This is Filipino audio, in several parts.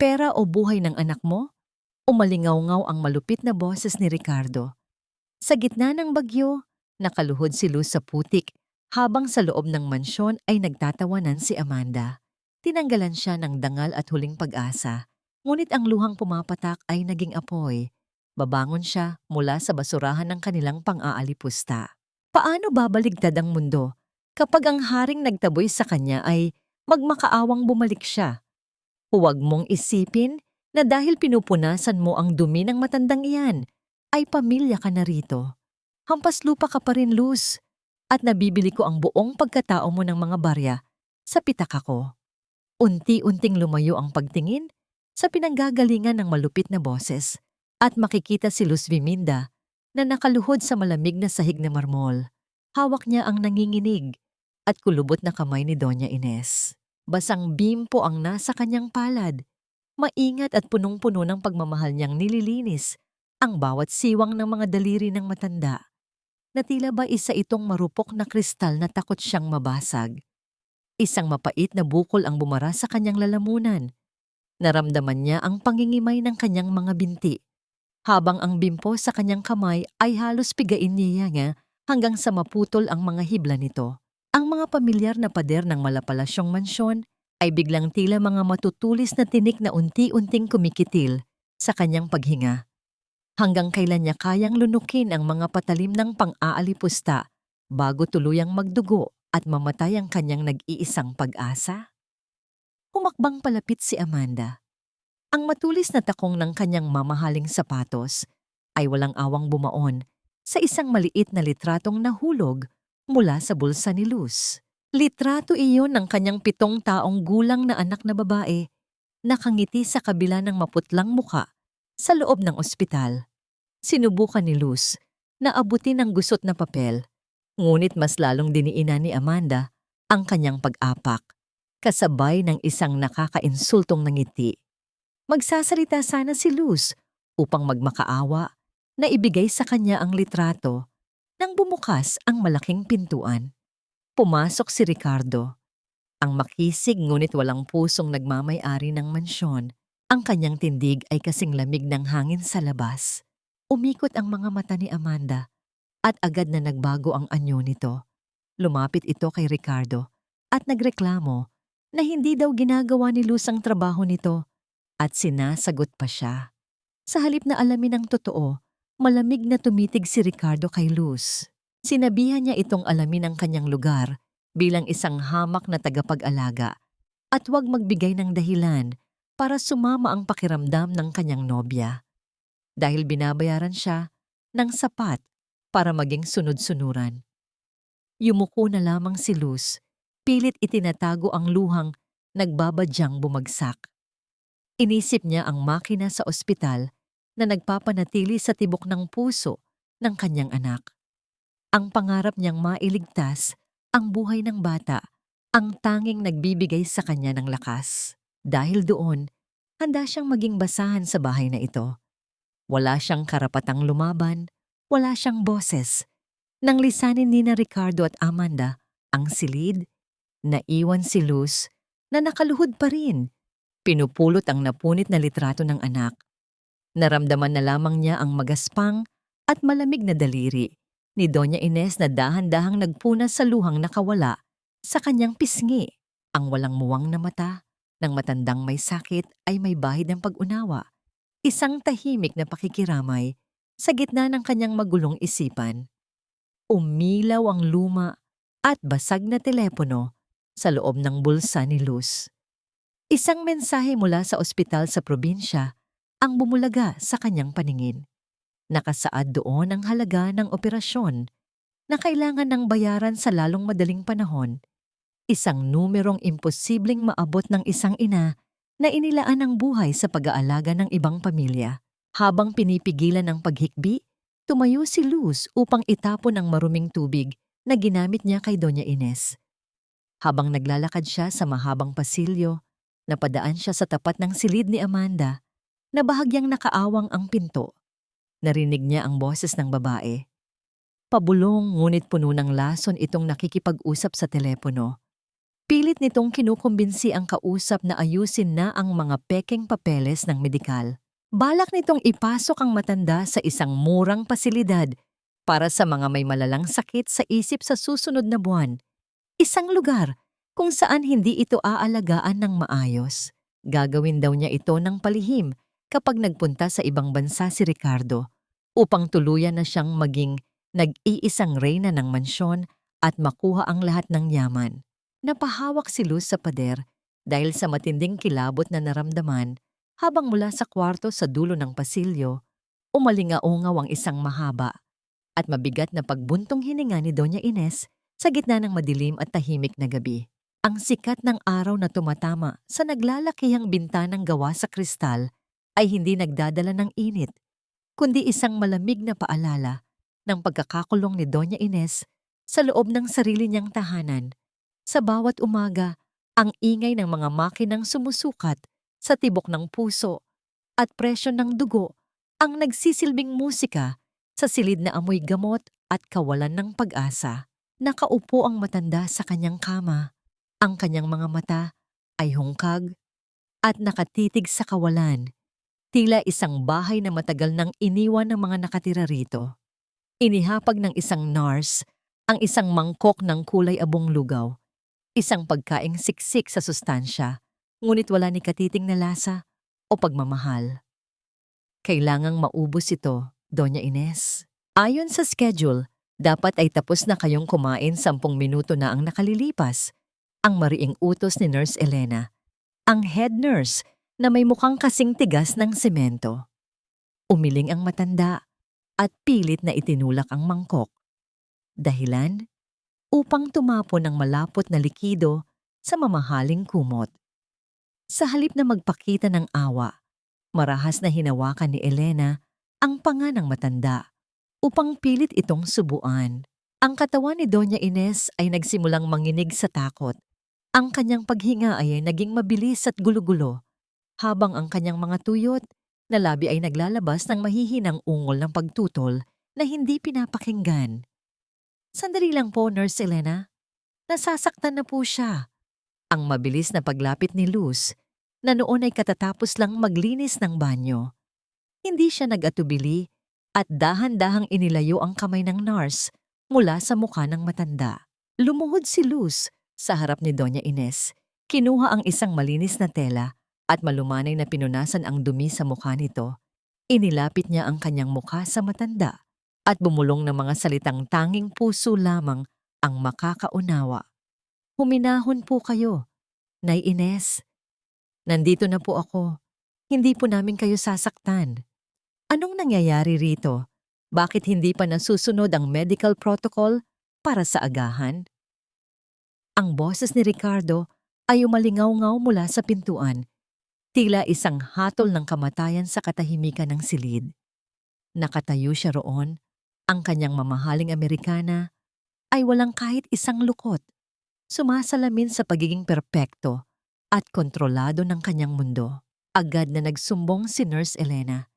Pera o buhay ng anak mo? Umalingaw-ngaw ang malupit na boses ni Ricardo. Sa gitna ng bagyo, nakaluhod si Luz sa putik habang sa loob ng mansyon ay nagtatawanan si Amanda. Tinanggalan siya ng dangal at huling pag-asa, ngunit ang luhang pumapatak ay naging apoy. Babangon siya mula sa basurahan ng kanilang pang-aalipusta. Paano babaligtad ang mundo kapag ang haring nagtaboy sa kanya ay magmakaawang bumalik siya? Huwag mong isipin na dahil pinupunasan mo ang dumi ng matandang iyan, ay pamilya ka na rito. Hampas lupa ka pa rin, Luz, at nabibili ko ang buong pagkatao mo ng mga barya sa pitaka ko. Unti-unting lumayo ang pagtingin sa pinanggagalingan ng malupit na boses at makikita si Luz Viminda na nakaluhod sa malamig na sahig na marmol. Hawak niya ang nanginginig at kulubot na kamay ni Doña Ines. Basang bimpo ang nasa kanyang palad. Maingat at punong-puno ng pagmamahal niyang nililinis ang bawat siwang ng mga daliri ng matanda, na tila ba isa itong marupok na kristal na takot siyang mabasag. Isang mapait na bukol ang bumara sa kanyang lalamunan. Naramdaman niya ang pangingimay ng kanyang mga binti, habang ang bimpo sa kanyang kamay ay halos pigain niya nga hanggang sa maputol ang mga hibla nito. Ang mga pamilyar na pader ng malapalasyong mansyon ay biglang tila mga matutulis na tinik na unti-unting kumikitil sa kanyang paghinga. Hanggang kailan niya kayang lunukin ang mga patalim ng pang-aalipusta bago tuluyang magdugo at mamatay ang kanyang nag-iisang pag-asa? Humakbang palapit si Amanda. Ang matulis na takong ng kanyang mamahaling sapatos ay walang awang bumaon sa isang maliit na litratong nahulog mula sa bulsa ni Luz. Litrato iyon ng kanyang 7 taong gulang na anak na babae, nakangiti sa kabila ng maputlang muka sa loob ng ospital. Sinubukan ni Luz na abutin ang gusot na papel, ngunit mas lalong diniinan ni Amanda ang kanyang pag-apak, kasabay ng isang nakakainsultong ngiti. Magsasalita sana si Luz upang magmakaawa na ibigay sa kanya ang litrato nang bumukas ang malaking pintuan. Pumasok si Ricardo, ang makisig ngunit walang pusong nagmamay-ari ng mansyon. Ang kanyang tindig ay kasing lamig ng hangin sa labas. Umikot ang mga mata ni Amanda at agad na nagbago ang anyo nito. Lumapit ito kay Ricardo at nagreklamo na hindi daw ginagawa ni Luz ang trabaho nito at sinasagot pa siya. Sa halip na alamin ang totoo, malamig na tumitig si Ricardo kay Luz. Sinabihan niya itong alamin ang kanyang lugar bilang isang hamak na tagapag-alaga at huwag magbigay ng dahilan para sumama ang pakiramdam ng kanyang nobya. Dahil binabayaran siya ng sapat para maging sunod-sunuran. Yumuko na lamang si Luz, pilit itinatago ang luhang nagbabadyang bumagsak. Inisip niya ang makina sa ospital na nagpapanatili sa tibok ng puso ng kanyang anak. Ang pangarap niyang mailigtas ang buhay ng bata, ang tanging nagbibigay sa kanya ng lakas. Dahil doon, handa siyang maging basahan sa bahay na ito. Wala siyang karapatang lumaban, wala siyang boses. Nang lisanin ni na Ricardo at Amanda ang silid, naiwan si Luz na nakaluhod pa rin. Pinupulot ang napunit na litrato ng anak. Naramdaman na lamang niya ang magaspang at malamig na daliri ni Doña Ines na dahan-dahang nagpunas sa luhang nakawala sa kanyang pisngi. Ang walang muwang na mata ng matandang may sakit ay may bahid ng pag-unawa. Isang tahimik na pakikiramay sa gitna ng kanyang magulong isipan. Umilaw ang luma at basag na telepono sa loob ng bulsa ni Luz. Isang mensahe mula sa ospital sa probinsya ang bumulaga sa kanyang paningin. Nakasaad doon ang halaga ng operasyon na kailangan ng bayaran sa lalong madaling panahon. Isang numerong imposibleng maabot ng isang ina na inilaan ang buhay sa pag-aalaga ng ibang pamilya. Habang pinipigilan ang paghikbi, tumayo si Luz upang itapon ang maruming tubig na ginamit niya kay Doña Ines. Habang naglalakad siya sa mahabang pasilyo, napadaan siya sa tapat ng silid ni Amanda na bahagyang nakaawang ang pinto. Narinig niya ang boses ng babae. Pabulong ngunit puno ng lason itong nakikipag-usap sa telepono. Pilit nitong kinukumbinsi ang kausap na ayusin na ang mga pekeng papeles ng medikal. Balak nitong ipasok ang matanda sa isang murang pasilidad para sa mga may malalang sakit sa isip sa susunod na buwan. Isang lugar kung saan hindi ito aalagaan ng maayos. Gagawin daw niya ito ng palihim kapag nagpunta sa ibang bansa si Ricardo upang tuluyan na siyang maging nag-iisang reyna ng mansyon at makuha ang lahat ng yaman. Napahawak si Luz sa pader dahil sa matinding kilabot na naramdaman habang mula sa kwarto sa dulo ng pasilyo, umalingaungaw ang isang mahaba at mabigat na pagbuntong hininga ni Doña Ines sa gitna ng madilim at tahimik na gabi. Ang sikat ng araw na tumatama sa naglalakihang bintanang gawa sa kristal ay hindi nagdadala ng init, kundi isang malamig na paalala ng pagkakakulong ni Doña Ines sa loob ng sarili niyang tahanan. Sa bawat umaga, ang ingay ng mga makinang sumusukat sa tibok ng puso at presyon ng dugo ang nagsisilbing musika sa silid na amoy gamot at kawalan ng pag-asa. Nakaupo ang matanda sa kanyang kama. Ang kanyang mga mata ay hungkag at nakatitig sa kawalan, tila isang bahay na matagal nang iniwan ng mga nakatira rito. Inihapag ng isang nurse ang isang mangkok ng kulay abong lugaw. Isang pagkaing siksik sa sustansya, ngunit wala ni katiting na lasa o pagmamahal. Kailangang maubos ito, Doña Ines. Ayon sa schedule, dapat ay tapos na kayong kumain 10 minuto na ang nakalilipas. Ang mariing utos ni Nurse Elena, ang head nurse na may mukhang kasing tigas ng semento. Umiling ang matanda at pilit na itinulak ang mangkok. Dahilan? Upang tumapon ng malapot na likido sa mamahaling kumot. Sa halip na magpakita ng awa, marahas na hinawakan ni Elena ang panga ng matanda upang pilit itong subuan. Ang katawan ni Doña Ines ay nagsimulang manginig sa takot. Ang kanyang paghinga ay naging mabilis at gulo-gulo, habang ang kanyang mga tuyot na labi ay naglalabas ng mahihinang ungol ng pagtutol na hindi pinapakinggan. Sandali lang po, Nurse Elena. Nasasaktan na po siya. Ang mabilis na paglapit ni Luz, na noon ay katatapos lang maglinis ng banyo. Hindi siya nag-atubili at dahan-dahang inilayo ang kamay ng nurse mula sa mukha ng matanda. Lumuhod si Luz sa harap ni Doña Ines. Kinuha ang isang malinis na tela at malumanay na pinunasan ang dumi sa mukha nito. Inilapit niya ang kanyang mukha sa matanda at bumulong ng mga salitang tanging puso lamang ang makakaunawa. Huminahon po kayo, Nay Ines. Nandito na po ako. Hindi po namin kayo sasaktan. Anong nangyayari rito? Bakit hindi pa nasusunod ang medical protocol para sa agahan? Ang boses ni Ricardo ay umalingaw-ngaw mula sa pintuan, tila isang hatol ng kamatayan sa katahimikan ng silid. Nakatayo siya roon. Ang kanyang mamahaling Amerikana ay walang kahit isang lukot, sumasalamin sa pagiging perpekto at kontrolado ng kanyang mundo. Agad na nagsumbong si Nurse Elena.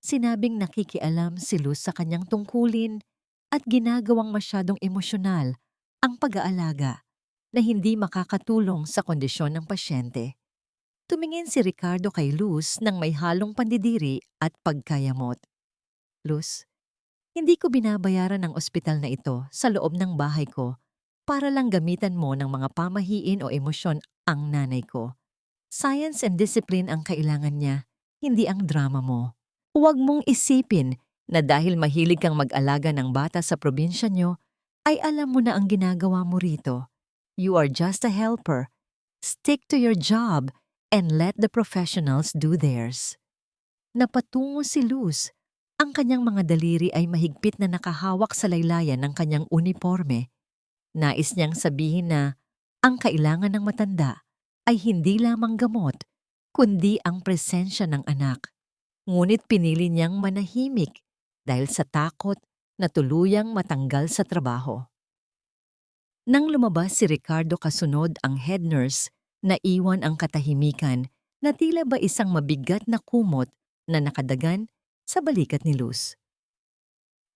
Sinabing nakikialam si Luz sa kanyang tungkulin at ginagawang masyadong emosyonal ang pag-aalaga na hindi makakatulong sa kondisyon ng pasyente. Tumingin si Ricardo kay Luz ng may halong pandidiri at pagkayamot. Luz, hindi ko binabayaran ang ospital na ito sa loob ng bahay ko para lang gamitan mo ng mga pamahiin o emosyon ang nanay ko. Science and discipline ang kailangan niya, hindi ang drama mo. Huwag mong isipin na dahil mahilig kang mag-alaga ng bata sa probinsya nyo, ay alam mo na ang ginagawa mo rito. You are just a helper. Stick to your job and let the professionals do theirs. Napatungo si Luz. Ang kanyang mga daliri ay mahigpit na nakahawak sa laylayan ng kanyang uniforme. Nais niyang sabihin na ang kailangan ng matanda ay hindi lamang gamot, kundi ang presensya ng anak. Ngunit pinili niyang manahimik dahil sa takot na tuluyang matanggal sa trabaho. Nang lumabas si Ricardo kasunod ang head nurse, naiwan ang katahimikan na tila ba isang mabigat na kumot na nakadagan sa balikat ni Luz.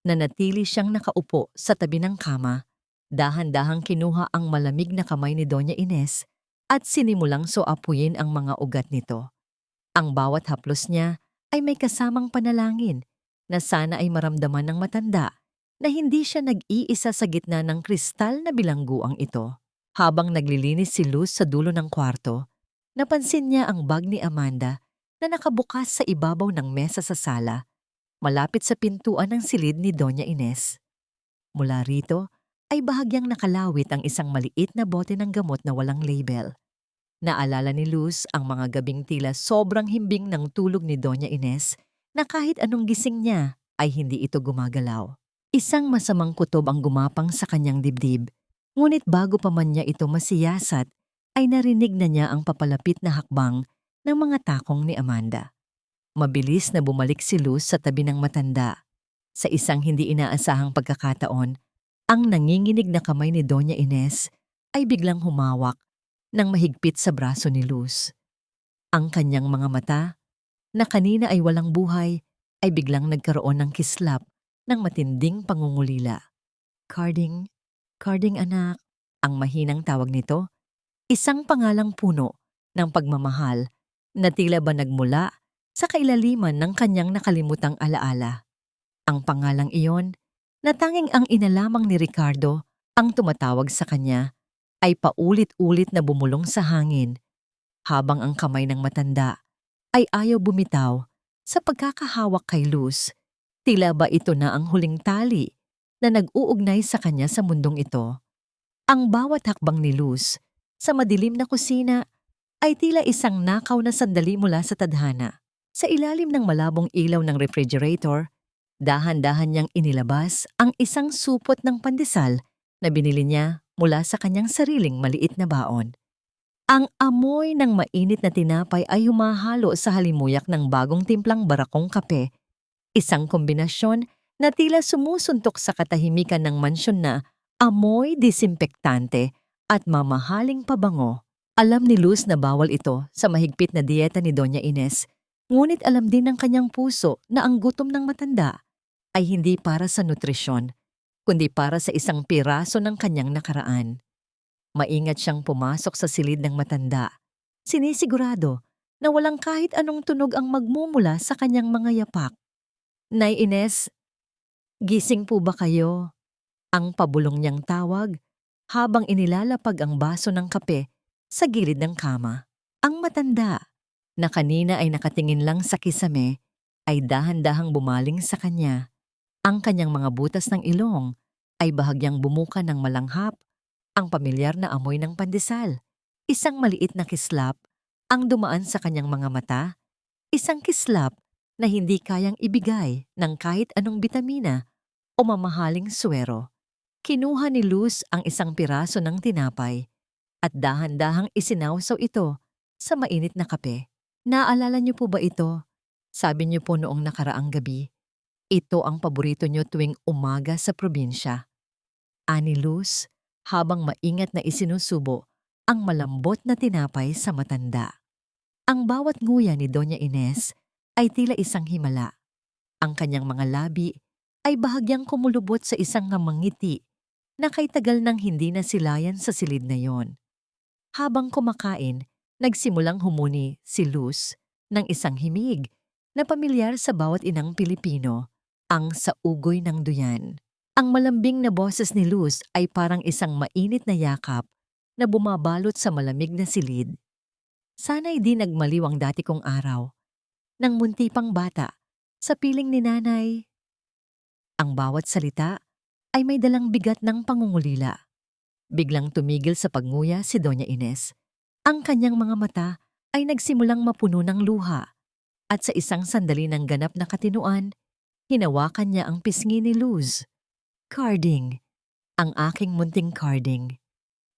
Nanatili siyang nakaupo sa tabi ng kama, Dahan-dahang kinuha ang malamig na kamay ni Doña Ines at sinimulang soapuyin ang mga ugat nito. Ang bawat haplos niya ay may kasamang panalangin na sana ay maramdaman ng matanda na hindi siya nag-iisa sa gitna ng kristal na bilangguang ito. Habang naglilinis si Luz sa dulo ng kwarto, napansin niya ang bag ni Amanda na nakabukas sa ibabaw ng mesa sa sala, malapit sa pintuan ng silid ni Doña Ines. Mula rito ay bahagyang nakalawit ang isang maliit na bote ng gamot na walang label. Naalala ni Luz ang mga gabing tila sobrang himbing ng tulog ni Doña Ines na kahit anong gising niya ay hindi ito gumagalaw. Isang masamang kutob ang gumapang sa kanyang dibdib, ngunit bago pa man niya ito masiyasat ay narinig na niya ang papalapit na hakbang ng mga takong ni Amanda. Mabilis na bumalik si Luz sa tabi ng matanda. Sa isang hindi inaasahang pagkakataon, ang nanginginig na kamay ni Doña Ines ay biglang humawak nang mahigpit sa braso ni Luz. Ang kanyang mga mata, na kanina ay walang buhay, ay biglang nagkaroon ng kislap ng matinding pangungulila. Carding, Carding anak, ang mahinang tawag nito, isang pangalang puno ng pagmamahal na tila ba nagmula sa kailaliman ng kanyang nakalimutang alaala. Ang pangalang iyon, na tanging ang ina lamang ni Ricardo ang tumatawag sa kanya, ay paulit-ulit na bumulong sa hangin, habang ang kamay ng matanda ay ayaw bumitaw sa pagkakahawak kay Luz. Tila ba ito na ang huling tali na nag-uugnay sa kanya sa mundong ito. Ang bawat hakbang ni Luz sa madilim na kusina ay tila isang nakaw na sandali mula sa tadhana. Sa ilalim ng malabong ilaw ng refrigerator, dahan-dahan niyang inilabas ang isang supot ng pandesal na binili niya mula sa kanyang sariling maliit na baon. Ang amoy ng mainit na tinapay ay humahalo sa halimuyak ng bagong timplang barakong kape, isang kombinasyon na tila sumusuntok sa katahimikan ng mansyon na amoy disinfektante at mamahaling pabango. Alam ni Luz na bawal ito sa mahigpit na dieta ni Doña Ines, ngunit alam din ng kanyang puso na ang gutom ng matanda ay hindi para sa nutrisyon, kundi para sa isang piraso ng kanyang nakaraan. Maingat siyang pumasok sa silid ng matanda, sinisigurado na walang kahit anong tunog ang magmumula sa kanyang mga yapak. Nay Ines, gising po ba kayo? Ang pabulong niyang tawag habang inilalapag ang baso ng kape sa gilid ng kama. Ang matanda, na kanina ay nakatingin lang sa kisame, ay dahan-dahang bumaling sa kanya. Ang kanyang mga butas ng ilong ay bahagyang bumuka ng malanghap, ang pamilyar na amoy ng pandesal. Isang maliit na kislap ang dumaan sa kanyang mga mata, isang kislap na hindi kayang ibigay ng kahit anong bitamina o mamahaling suwero. Kinuha ni Luz ang isang piraso ng tinapay at dahan-dahang isinawsaw ito sa mainit na kape. Naalala niyo po ba ito? Sabi niyo po noong nakaraang gabi, ito ang paborito niyo tuwing umaga sa probinsya. Ani Luz, habang maingat na isinusubo ang malambot na tinapay sa matanda. Ang bawat nguya ni Doña Ines ay tila isang himala. Ang kanyang mga labi ay bahagyang kumulubot sa isang ngiti na kay tagal nang hindi na silayan sa silid na yon. Habang kumakain, nagsimulang humuni si Luz ng isang himig na pamilyar sa bawat inang Pilipino, ang saugoy ng duyan. Ang malambing na boses ni Luz ay parang isang mainit na yakap na bumabalot sa malamig na silid. Sana'y di nagmaliw ang dati kong araw, nang munti pang bata, sa piling ni nanay. Ang bawat salita ay may dalang bigat ng pangungulila. Biglang tumigil sa pagnguya si Doña Ines. Ang kanyang mga mata ay nagsimulang mapuno ng luha, at sa isang sandali ng ganap na katinuan, hinawakan niya ang pisngi ni Luz. Carding, ang aking munting Carding.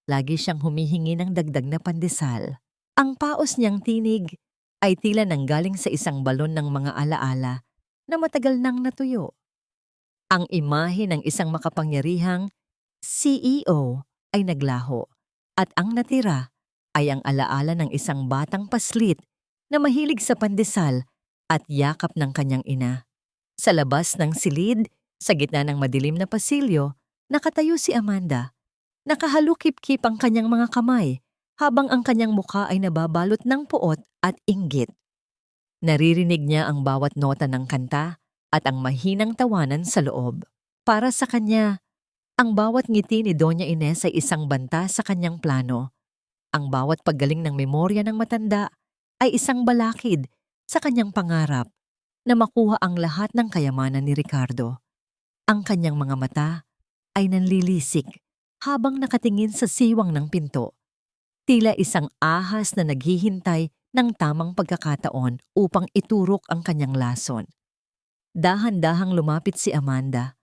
Lagi siyang humihingi ng dagdag na pandesal. Ang paos niyang tinig ay tila nanggaling sa isang balon ng mga alaala na matagal nang natuyo. Ang imahe ng isang makapangyarihang CEO ay naglaho, at ang natira ay ang alaala ng isang batang paslit na mahilig sa pandesal at yakap ng kanyang ina. Sa labas ng silid, sa gitna ng madilim na pasilyo, nakatayo si Amanda, Nakahalukip-kip ang kanyang mga kamay habang ang kanyang mukha ay nababalot ng puot at inggit. Naririnig niya ang bawat nota ng kanta at ang mahinang tawanan sa loob. Para sa kanya, ang bawat ngiti ni Doña Ines ay isang banta sa kanyang plano. Ang bawat paggaling ng memorya ng matanda ay isang balakid sa kanyang pangarap na makuha ang lahat ng kayamanan ni Ricardo. Ang kanyang mga mata ay nanlilisik habang nakatingin sa siwang ng pinto. Tila isang ahas na naghihintay ng tamang pagkakataon upang iturok ang kanyang lason. Dahan-dahang lumapit si Amanda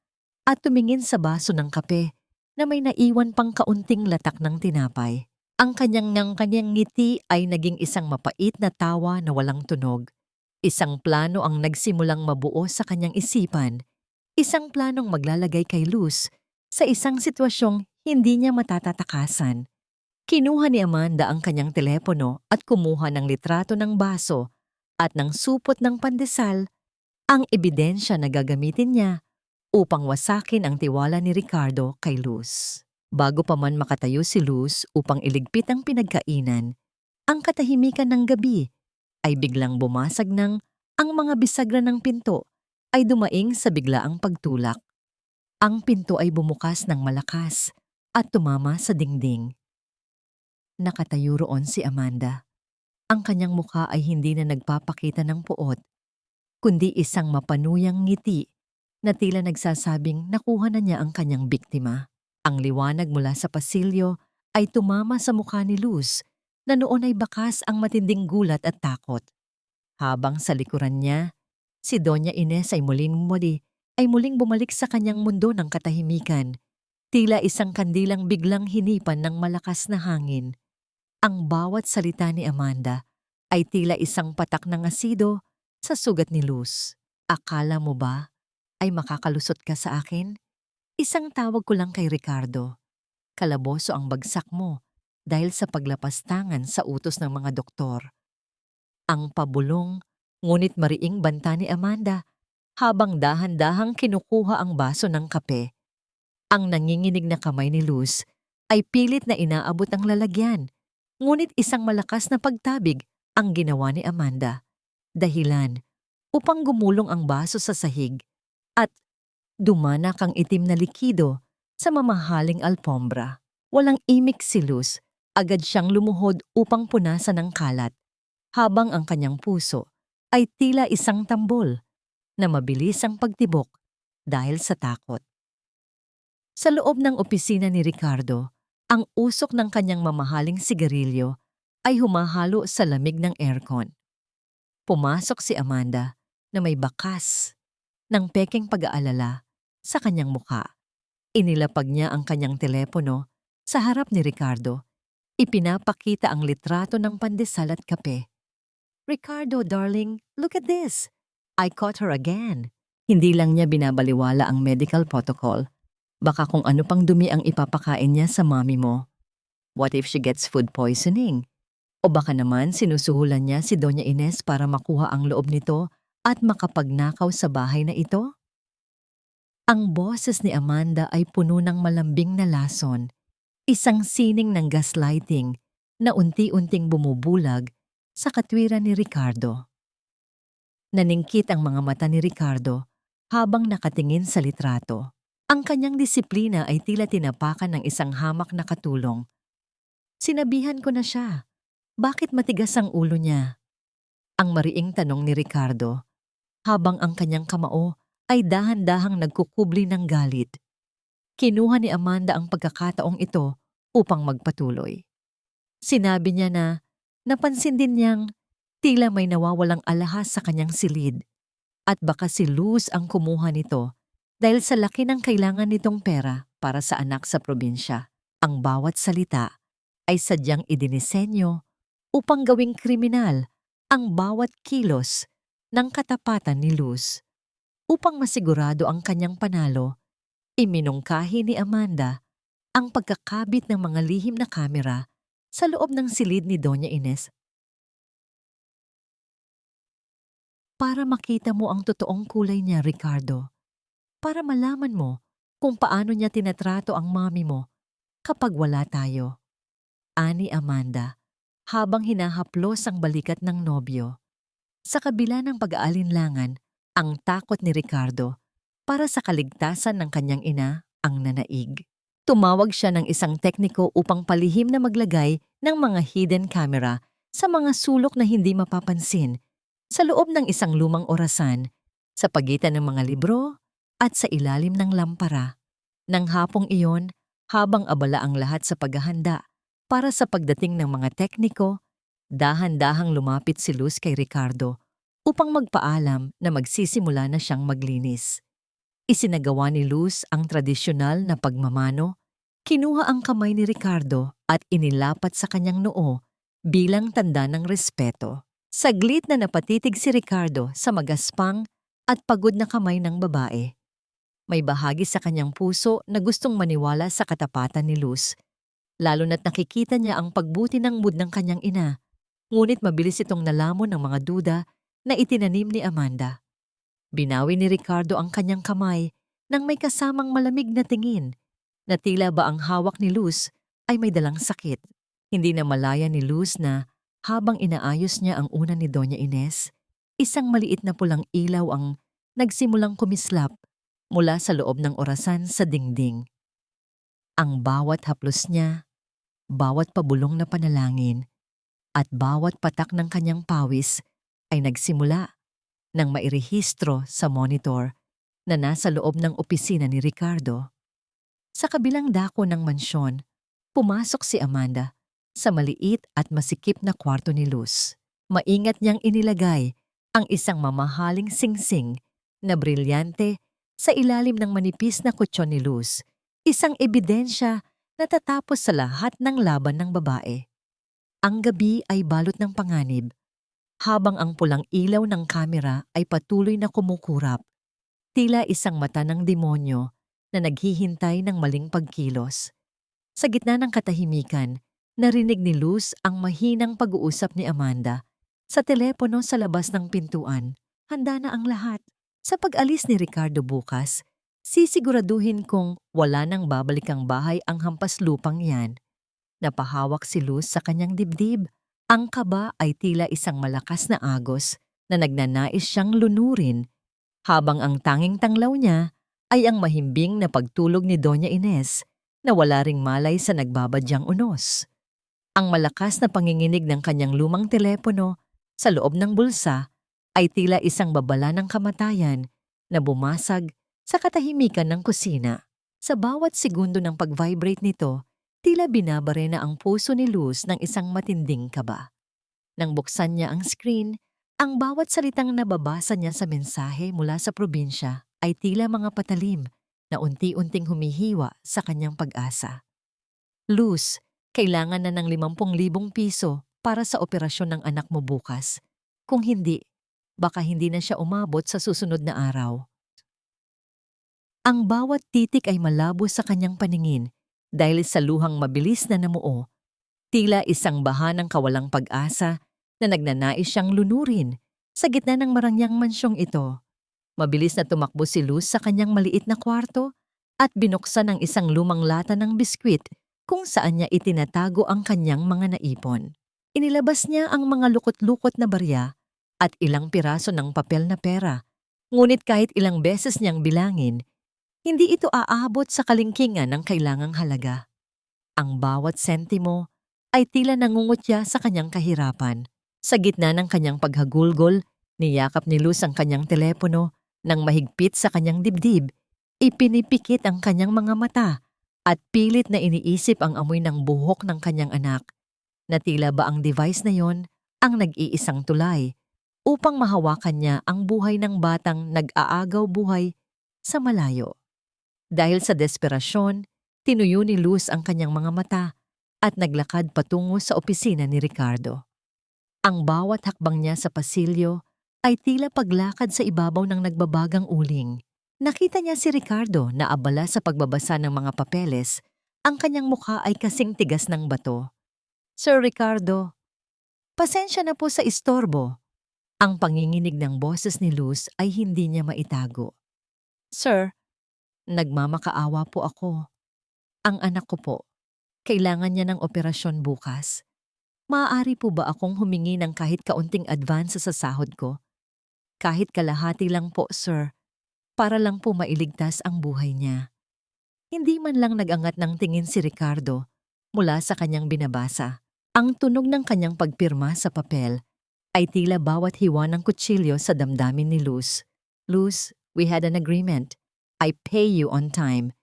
at tumingin sa baso ng kape na may naiwan pang kaunting latak ng tinapay. Ang kanyang ngiti ay naging isang mapait na tawa na walang tunog. Isang plano ang nagsimulang mabuo sa kanyang isipan. Isang planong maglalagay kay Luz sa isang sitwasyong hindi niya matatatakasan. Kinuha ni Amanda ang kanyang telepono at kumuha ng litrato ng baso at ng supot ng pandesal, ang ebidensya na gagamitin niya upang wasakin ang tiwala ni Ricardo kay Luz. Bago pa man makatayo si Luz upang iligpit ang pinagkainan, ang katahimikan ng gabi ay biglang bumasag ng ang mga bisagra ng pinto ay dumaing sa biglaang pagtulak. Ang pinto ay bumukas ng malakas at tumama sa dingding. Nakatayo roon si Amanda. Ang kanyang mukha ay hindi na nagpapakita ng puot, kundi isang mapanuyang ngiti na tila nagsasabing nakuha na niya ang kanyang biktima. Ang liwanag mula sa pasilyo ay tumama sa mukha ni Luz na noon ay bakas ang matinding gulat at takot. Habang sa likuran niya, si Doña Ines ay muling bumalik sa kanyang mundo ng katahimikan. Tila isang kandilang biglang hinipan ng malakas na hangin. Ang bawat salita ni Amanda ay tila isang patak ng asido sa sugat ni Luz. Akala mo ba ay makakalusot ka sa akin? Isang tawag ko lang kay Ricardo. Kalaboso ang bagsak mo dahil sa paglapastangan sa utos ng mga doktor. Ang pabulong, ngunit mariing banta ni Amanda habang dahan-dahang kinukuha ang baso ng kape. Ang nanginginig na kamay ni Luz ay pilit na inaabot ang lalagyan, ngunit isang malakas na pagtabig ang ginawa ni Amanda. Dahilan upang gumulong ang baso sa sahig at dumanak ang itim na likido sa mamahaling alpombra. Walang imik si Luz, agad siyang lumuhod upang punasan ng kalat, habang ang kanyang puso ay tila isang tambol na mabilis ang pagtibok dahil sa takot. Sa loob ng opisina ni Ricardo, ang usok ng kanyang mamahaling sigarilyo ay humahalo sa lamig ng aircon. Pumasok si Amanda na may bakas ng pekeng pag-aalala sa kanyang mukha. Inilapag niya ang kanyang telepono sa harap ni Ricardo. Ipinapakita ang litrato ng pandesal at kape. "Ricardo, darling, look at this. I caught her again." Hindi lang niya binabaliwala ang medical protocol. Baka kung ano pang dumi ang ipapakain niya sa mami mo. What if she gets food poisoning? O baka naman sinusuhulan niya si Doña Ines para makuha ang loob nito at makapagnakaw sa bahay na ito? Ang boses ni Amanda ay puno ng malambing na lason, isang sining ng gaslighting na unti-unting bumubulag sa katwiran ni Ricardo. Naningkit ang mga mata ni Ricardo habang nakatingin sa litrato. Ang kanyang disiplina ay tila tinapakan ng isang hamak na katulong. Sinabihan ko na siya. Bakit matigas ang ulo niya? Ang mariing tanong ni Ricardo, habang ang kanyang kamao ay dahan-dahang nagkukubli ng galit. Kinuha ni Amanda ang pagkakataong ito upang magpatuloy. Sinabi niya na napansin din niyang tila may nawawalang alahas sa kanyang silid at baka si Luz ang kumuha nito dahil sa laki ng kailangan nitong pera para sa anak sa probinsya. Ang bawat salita ay sadyang idinisenyo upang gawing kriminal ang bawat kilos ng katapatan ni Luz. Upang masigurado ang kanyang panalo, iminungkahi ni Amanda ang pagkakabit ng mga lihim na kamera sa loob ng silid ni Doña Ines para makita mo ang totoong kulay niya, Ricardo. Para malaman mo kung paano niya tinatrato ang mami mo kapag wala tayo? Ani Amanda, habang hinahaplos ang balikat ng nobyo. Sa kabila ng pag-aalinlangan, ang takot ni Ricardo para sa kaligtasan ng kanyang ina ang nanaig. Tumawag siya ng isang tekniko upang palihim na maglagay ng mga hidden camera sa mga sulok na hindi mapapansin sa loob ng isang lumang orasan, sa pagitan ng mga libro at sa ilalim ng lampara. Nang hapong iyon, habang abala ang lahat sa paghahanda para sa pagdating ng mga tekniko, dahan-dahang lumapit si Luz kay Ricardo upang magpaalam na magsisimula na siyang maglinis. Isinagawa ni Luz ang tradisyonal na pagmamano, kinuha ang kamay ni Ricardo at inilapat sa kanyang noo bilang tanda ng respeto. Saglit na napatitig si Ricardo sa magaspang at pagod na kamay ng babae. May bahagi sa kanyang puso na gustong maniwala sa katapatan ni Luz, lalo na't nakikita niya ang pagbuti ng mood ng kanyang ina, ngunit mabilis itong nalamon ng mga duda na itinanim ni Amanda. Binawi ni Ricardo ang kanyang kamay nang may kasamang malamig na tingin na tila ba ang hawak ni Luz ay may dalang sakit. Hindi na malaya ni Luz na habang inaayos niya ang una ni Doña Ines, isang maliit na pulang ilaw ang nagsimulang kumislap mula sa loob ng orasan sa dingding. Ang bawat haplos niya, bawat pabulong na panalangin, at bawat patak ng kanyang pawis ay nagsimula nang mairehistro sa monitor na nasa loob ng opisina ni Ricardo. Sa kabilang dako ng mansyon, pumasok si Amanda sa maliit at masikip na kwarto ni Luz. Maingat niyang inilagay ang isang mamahaling singsing na brilyante sa ilalim ng manipis na kutsyon ni Luz, isang ebidensya na tatapos sa lahat ng laban ng babae. Ang gabi ay balot ng panganib, habang ang pulang ilaw ng kamera ay patuloy na kumukurap, tila isang mata ng demonyo na naghihintay ng maling pagkilos. Sa gitna ng katahimikan, narinig ni Luz ang mahinang pag-uusap ni Amanda sa telepono sa labas ng pintuan. Handa na ang lahat. Sa pag-alis ni Ricardo bukas, sisiguraduhin kong wala nang babalik ang bahay ang hampas lupang yan. Napahawak si Luz sa kanyang dibdib. Ang kaba ay tila isang malakas na agos na nagnanais siyang lunurin, habang ang tanging tanglaw niya ay ang mahimbing na pagtulog ni Doña Ines na wala ring malay sa nagbabadyang unos. Ang malakas na panginginig ng kanyang lumang telepono sa loob ng bulsa ay tila isang babala ng kamatayan na bumasag sa katahimikan ng kusina. Sa bawat segundo ng pag-vibrate nito, tila binabare na ang puso ni Luz ng isang matinding kaba. Nang buksan niya ang screen, ang bawat salitang nababasa niya sa mensahe mula sa probinsya ay tila mga patalim na unti-unting humihiwa sa kanyang pag-asa. Luz, kailangan na ng 50,000 piso para sa operasyon ng anak mo bukas. Kung hindi, baka hindi na siya umabot sa susunod na araw. Ang bawat titik ay malabo sa kanyang paningin dahil sa luhang mabilis na namuo, tila isang baha ng kawalang pag-asa na nagnanais siyang lunurin sa gitna ng marangyang mansyong ito. Mabilis na tumakbo si Luz sa kanyang maliit na kwarto at binuksan ang isang lumang lata ng biskwit kung saan niya itinatago ang kanyang mga naipon. Inilabas niya ang mga lukot-lukot na barya at ilang piraso ng papel na pera, ngunit kahit ilang beses niyang bilangin, hindi ito aabot sa kalingkingan ng kailangang halaga. Ang bawat sentimo ay tila nangungutya sa kanyang kahirapan. Sa gitna ng kanyang paghagulgol, niyakap ni Luz ang kanyang telepono nang mahigpit sa kanyang dibdib, ipinipikit ang kanyang mga mata at pilit na iniisip ang amoy ng buhok ng kanyang anak, na tila ba ang device na yon ang nag-iisang tulay upang mahawakan niya ang buhay ng batang nag-aagaw buhay sa malayo. Dahil sa desperasyon, tinuyo ni Luz ang kanyang mga mata at naglakad patungo sa opisina ni Ricardo. Ang bawat hakbang niya sa pasilyo ay tila paglakad sa ibabaw ng nagbabagang uling. Nakita niya si Ricardo na abala sa pagbabasa ng mga papeles. Ang kanyang mukha ay kasing tigas ng bato. "Sir Ricardo, pasensya na po sa istorbo." Ang panginginig ng boses ni Luz ay hindi niya maitago. "Sir, nagmamakaawa po ako. Ang anak ko po, Kailangan niya ng operasyon bukas. Maaari po ba akong humingi ng kahit kaunting advance sa sahod ko? Kahit kalahati lang po, sir, para lang po mailigtas ang buhay niya. Hindi man lang nag-angat ng tingin si Ricardo mula sa kanyang binabasa. Ang tunog ng kanyang pagpirma sa papel ay tila bawat hiwa ng kutsilyo sa damdamin ni Luz. Luz, we had an agreement. I pay you on time,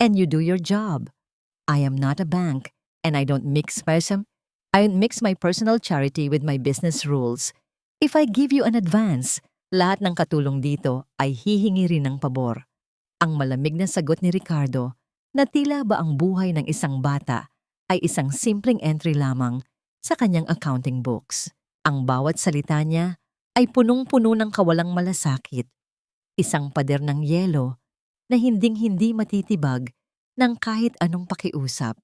and you do your job. I am not a bank, and I don't mix my personal charity with my business rules. If I give you an advance, lahat ng katulong dito ay hihingi rin ng pabor. Ang malamig na sagot ni Ricardo na tila ba ang buhay ng isang bata ay isang simpleng entry lamang sa kanyang accounting books. Ang bawat salita niya ay punong-puno ng kawalang malasakit. Isang pader ng yelo na hinding-hindi matitibag ng kahit anong pakiusap.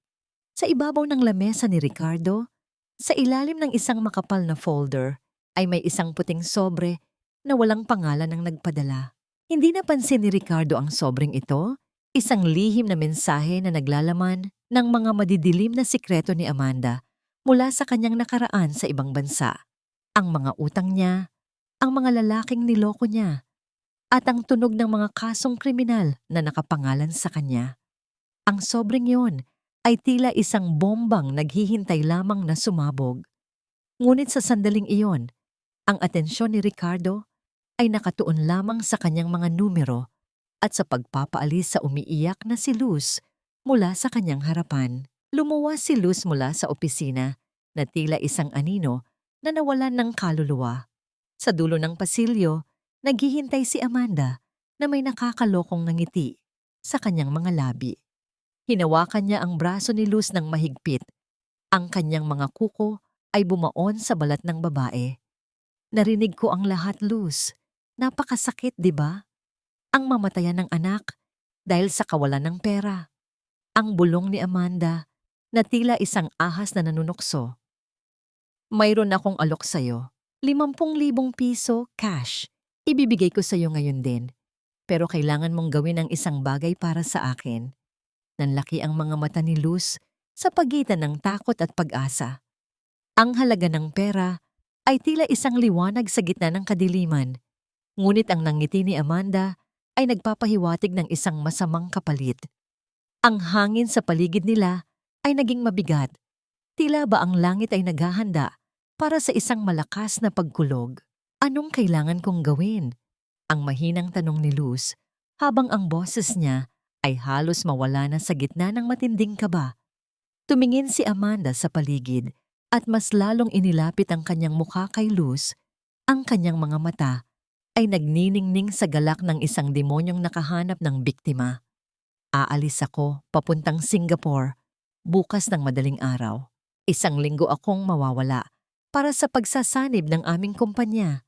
Sa ibabaw ng lamesa ni Ricardo, sa ilalim ng isang makapal na folder, ay may isang puting sobre na walang pangalan ng nagpadala. Hindi napansin ni Ricardo ang sobreng ito, isang lihim na mensahe na naglalaman ng mga madidilim na sikreto ni Amanda mula sa kanyang nakaraan sa ibang bansa. Ang mga utang niya, ang mga lalaking niloko niya, at ang tunog ng mga kasong kriminal na nakapangalan sa kanya. Ang sobreng yon ay tila isang bombang naghihintay lamang na sumabog. Ngunit sa sandaling iyon, ang atensyon ni Ricardo ay nakatuon lamang sa kanyang mga numero at sa pagpapaalis sa umiiyak na si Luz mula sa kanyang harapan. Lumuwas si Luz mula sa opisina na tila isang anino na nawalan ng kaluluwa. Sa dulo ng pasilyo, naghihintay si Amanda na may nakakalokong ngiti sa kanyang mga labi. Hinawakan niya ang braso ni Luz ng mahigpit. Ang kanyang mga kuko ay bumaon sa balat ng babae. Narinig ko ang lahat, Luz. Napakasakit, di ba? Ang mamatayan ng anak dahil sa kawalan ng pera. Ang bulong ni Amanda na tila isang ahas na nanunukso. Mayroon akong alok sa'yo. 50,000 piso cash. Ibibigay ko sa'yo ngayon din. Pero kailangan mong gawin ang isang bagay para sa akin. Nanlaki ang mga mata ni Luz sa pagitan ng takot at pag-asa. Ang halaga ng pera ay tila isang liwanag sa gitna ng kadiliman. Ngunit ang nangiti ni Amanda ay nagpapahiwatig ng isang masamang kapalit. Ang hangin sa paligid nila ay naging mabigat. Tila ba ang langit ay naghahanda para sa isang malakas na pagkulog. Anong kailangan kong gawin? Ang mahinang tanong ni Luz habang ang boses niya ay halos mawala na sa gitna ng matinding kaba. Tumingin si Amanda sa paligid at mas lalong inilapit ang kanyang mukha kay Luz. Ang kanyang mga mata ay nagniningning sa galak ng isang demonyong nakahanap ng biktima. Aalis ako papuntang Singapore bukas ng madaling araw. 1 linggo akong mawawala para sa pagsasanib ng aming kumpanya.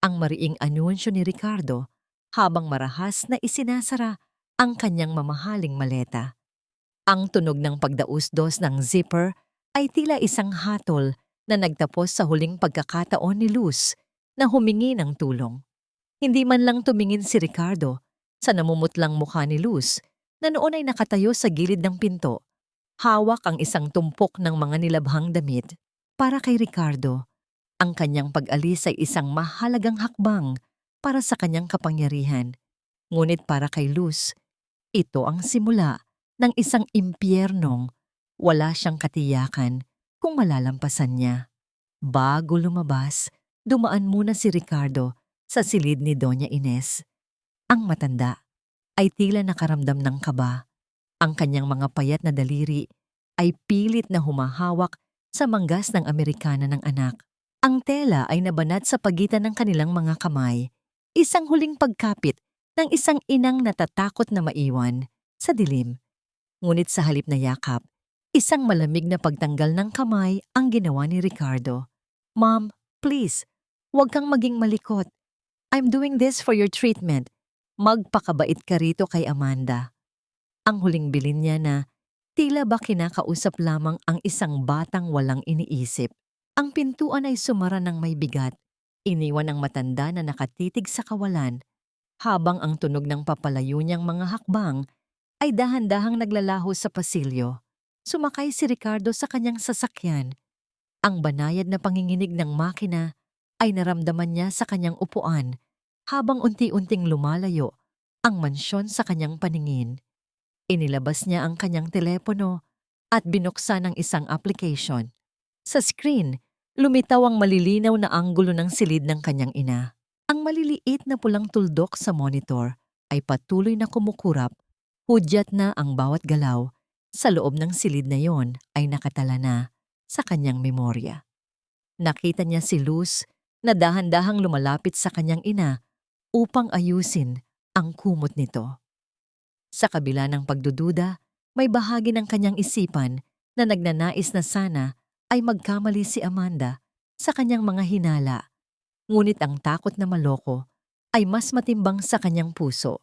Ang mariing anunsyo ni Ricardo habang marahas na isinasara ang kanyang mamahaling maleta. Ang tunog ng pagdausdos ng zipper ay tila isang hatol na nagtapos sa huling pagkakataon ni Luz na humingi ng tulong. Hindi man lang tumingin si Ricardo sa namumutlang mukha ni Luz na noon ay nakatayo sa gilid ng pinto. Hawak ang isang tumpok ng mga nilabhang damit. Para kay Ricardo, ang kanyang pag-alis ay isang mahalagang hakbang para sa kanyang kapangyarihan. Ngunit para kay Luz, ito ang simula ng isang impyernong wala siyang katiyakan kung malalampasan niya. Bago lumabas, dumaan muna si Ricardo sa silid ni Doña Ines. Ang matanda ay tila nakaramdam ng kaba. Ang kanyang mga payat na daliri ay pilit na humahawak sa manggas ng Amerikana ng anak. Ang tela ay nabanat sa pagitan ng kanilang mga kamay. Isang huling pagkapit ng isang inang natatakot na maiwan sa dilim. Ngunit sa halip na yakap, isang malamig na pagtanggal ng kamay ang ginawa ni Ricardo. Mom, please, huwag kang maging malikot. I'm doing this for your treatment. Magpakabait ka rito kay Amanda. Ang huling bilin niya na tila ba kinakausap lamang ang isang batang walang iniisip. Ang pintuan ay sumara ng may bigat. Iniwan ang matanda na nakatitig sa kawalan, habang ang tunog ng papalayo niyang mga hakbang ay dahan-dahang naglalaho sa pasilyo. Sumakay si Ricardo sa kanyang sasakyan. Ang banayad na panginginig ng makina ay naramdaman niya sa kanyang upuan habang unti-unting lumalayo ang mansyon sa kanyang paningin. Inilabas niya ang kanyang telepono at binuksan ang isang application. Sa screen, lumitaw ang malilinaw na anggulo ng silid ng kanyang ina. Ang maliliit na pulang tuldok sa monitor ay patuloy na kumukurap, hudyat na ang bawat galaw sa loob ng silid na yon ay nakatala na sa kanyang memorya. Nakita niya si Luz na dahan-dahang lumalapit sa kanyang ina upang ayusin ang kumot nito. Sa kabila ng pagdududa, may bahagi ng kanyang isipan na nagnanais na sana ay magkamali si Amanda sa kanyang mga hinala. Ngunit ang takot na maloko ay mas matimbang sa kanyang puso.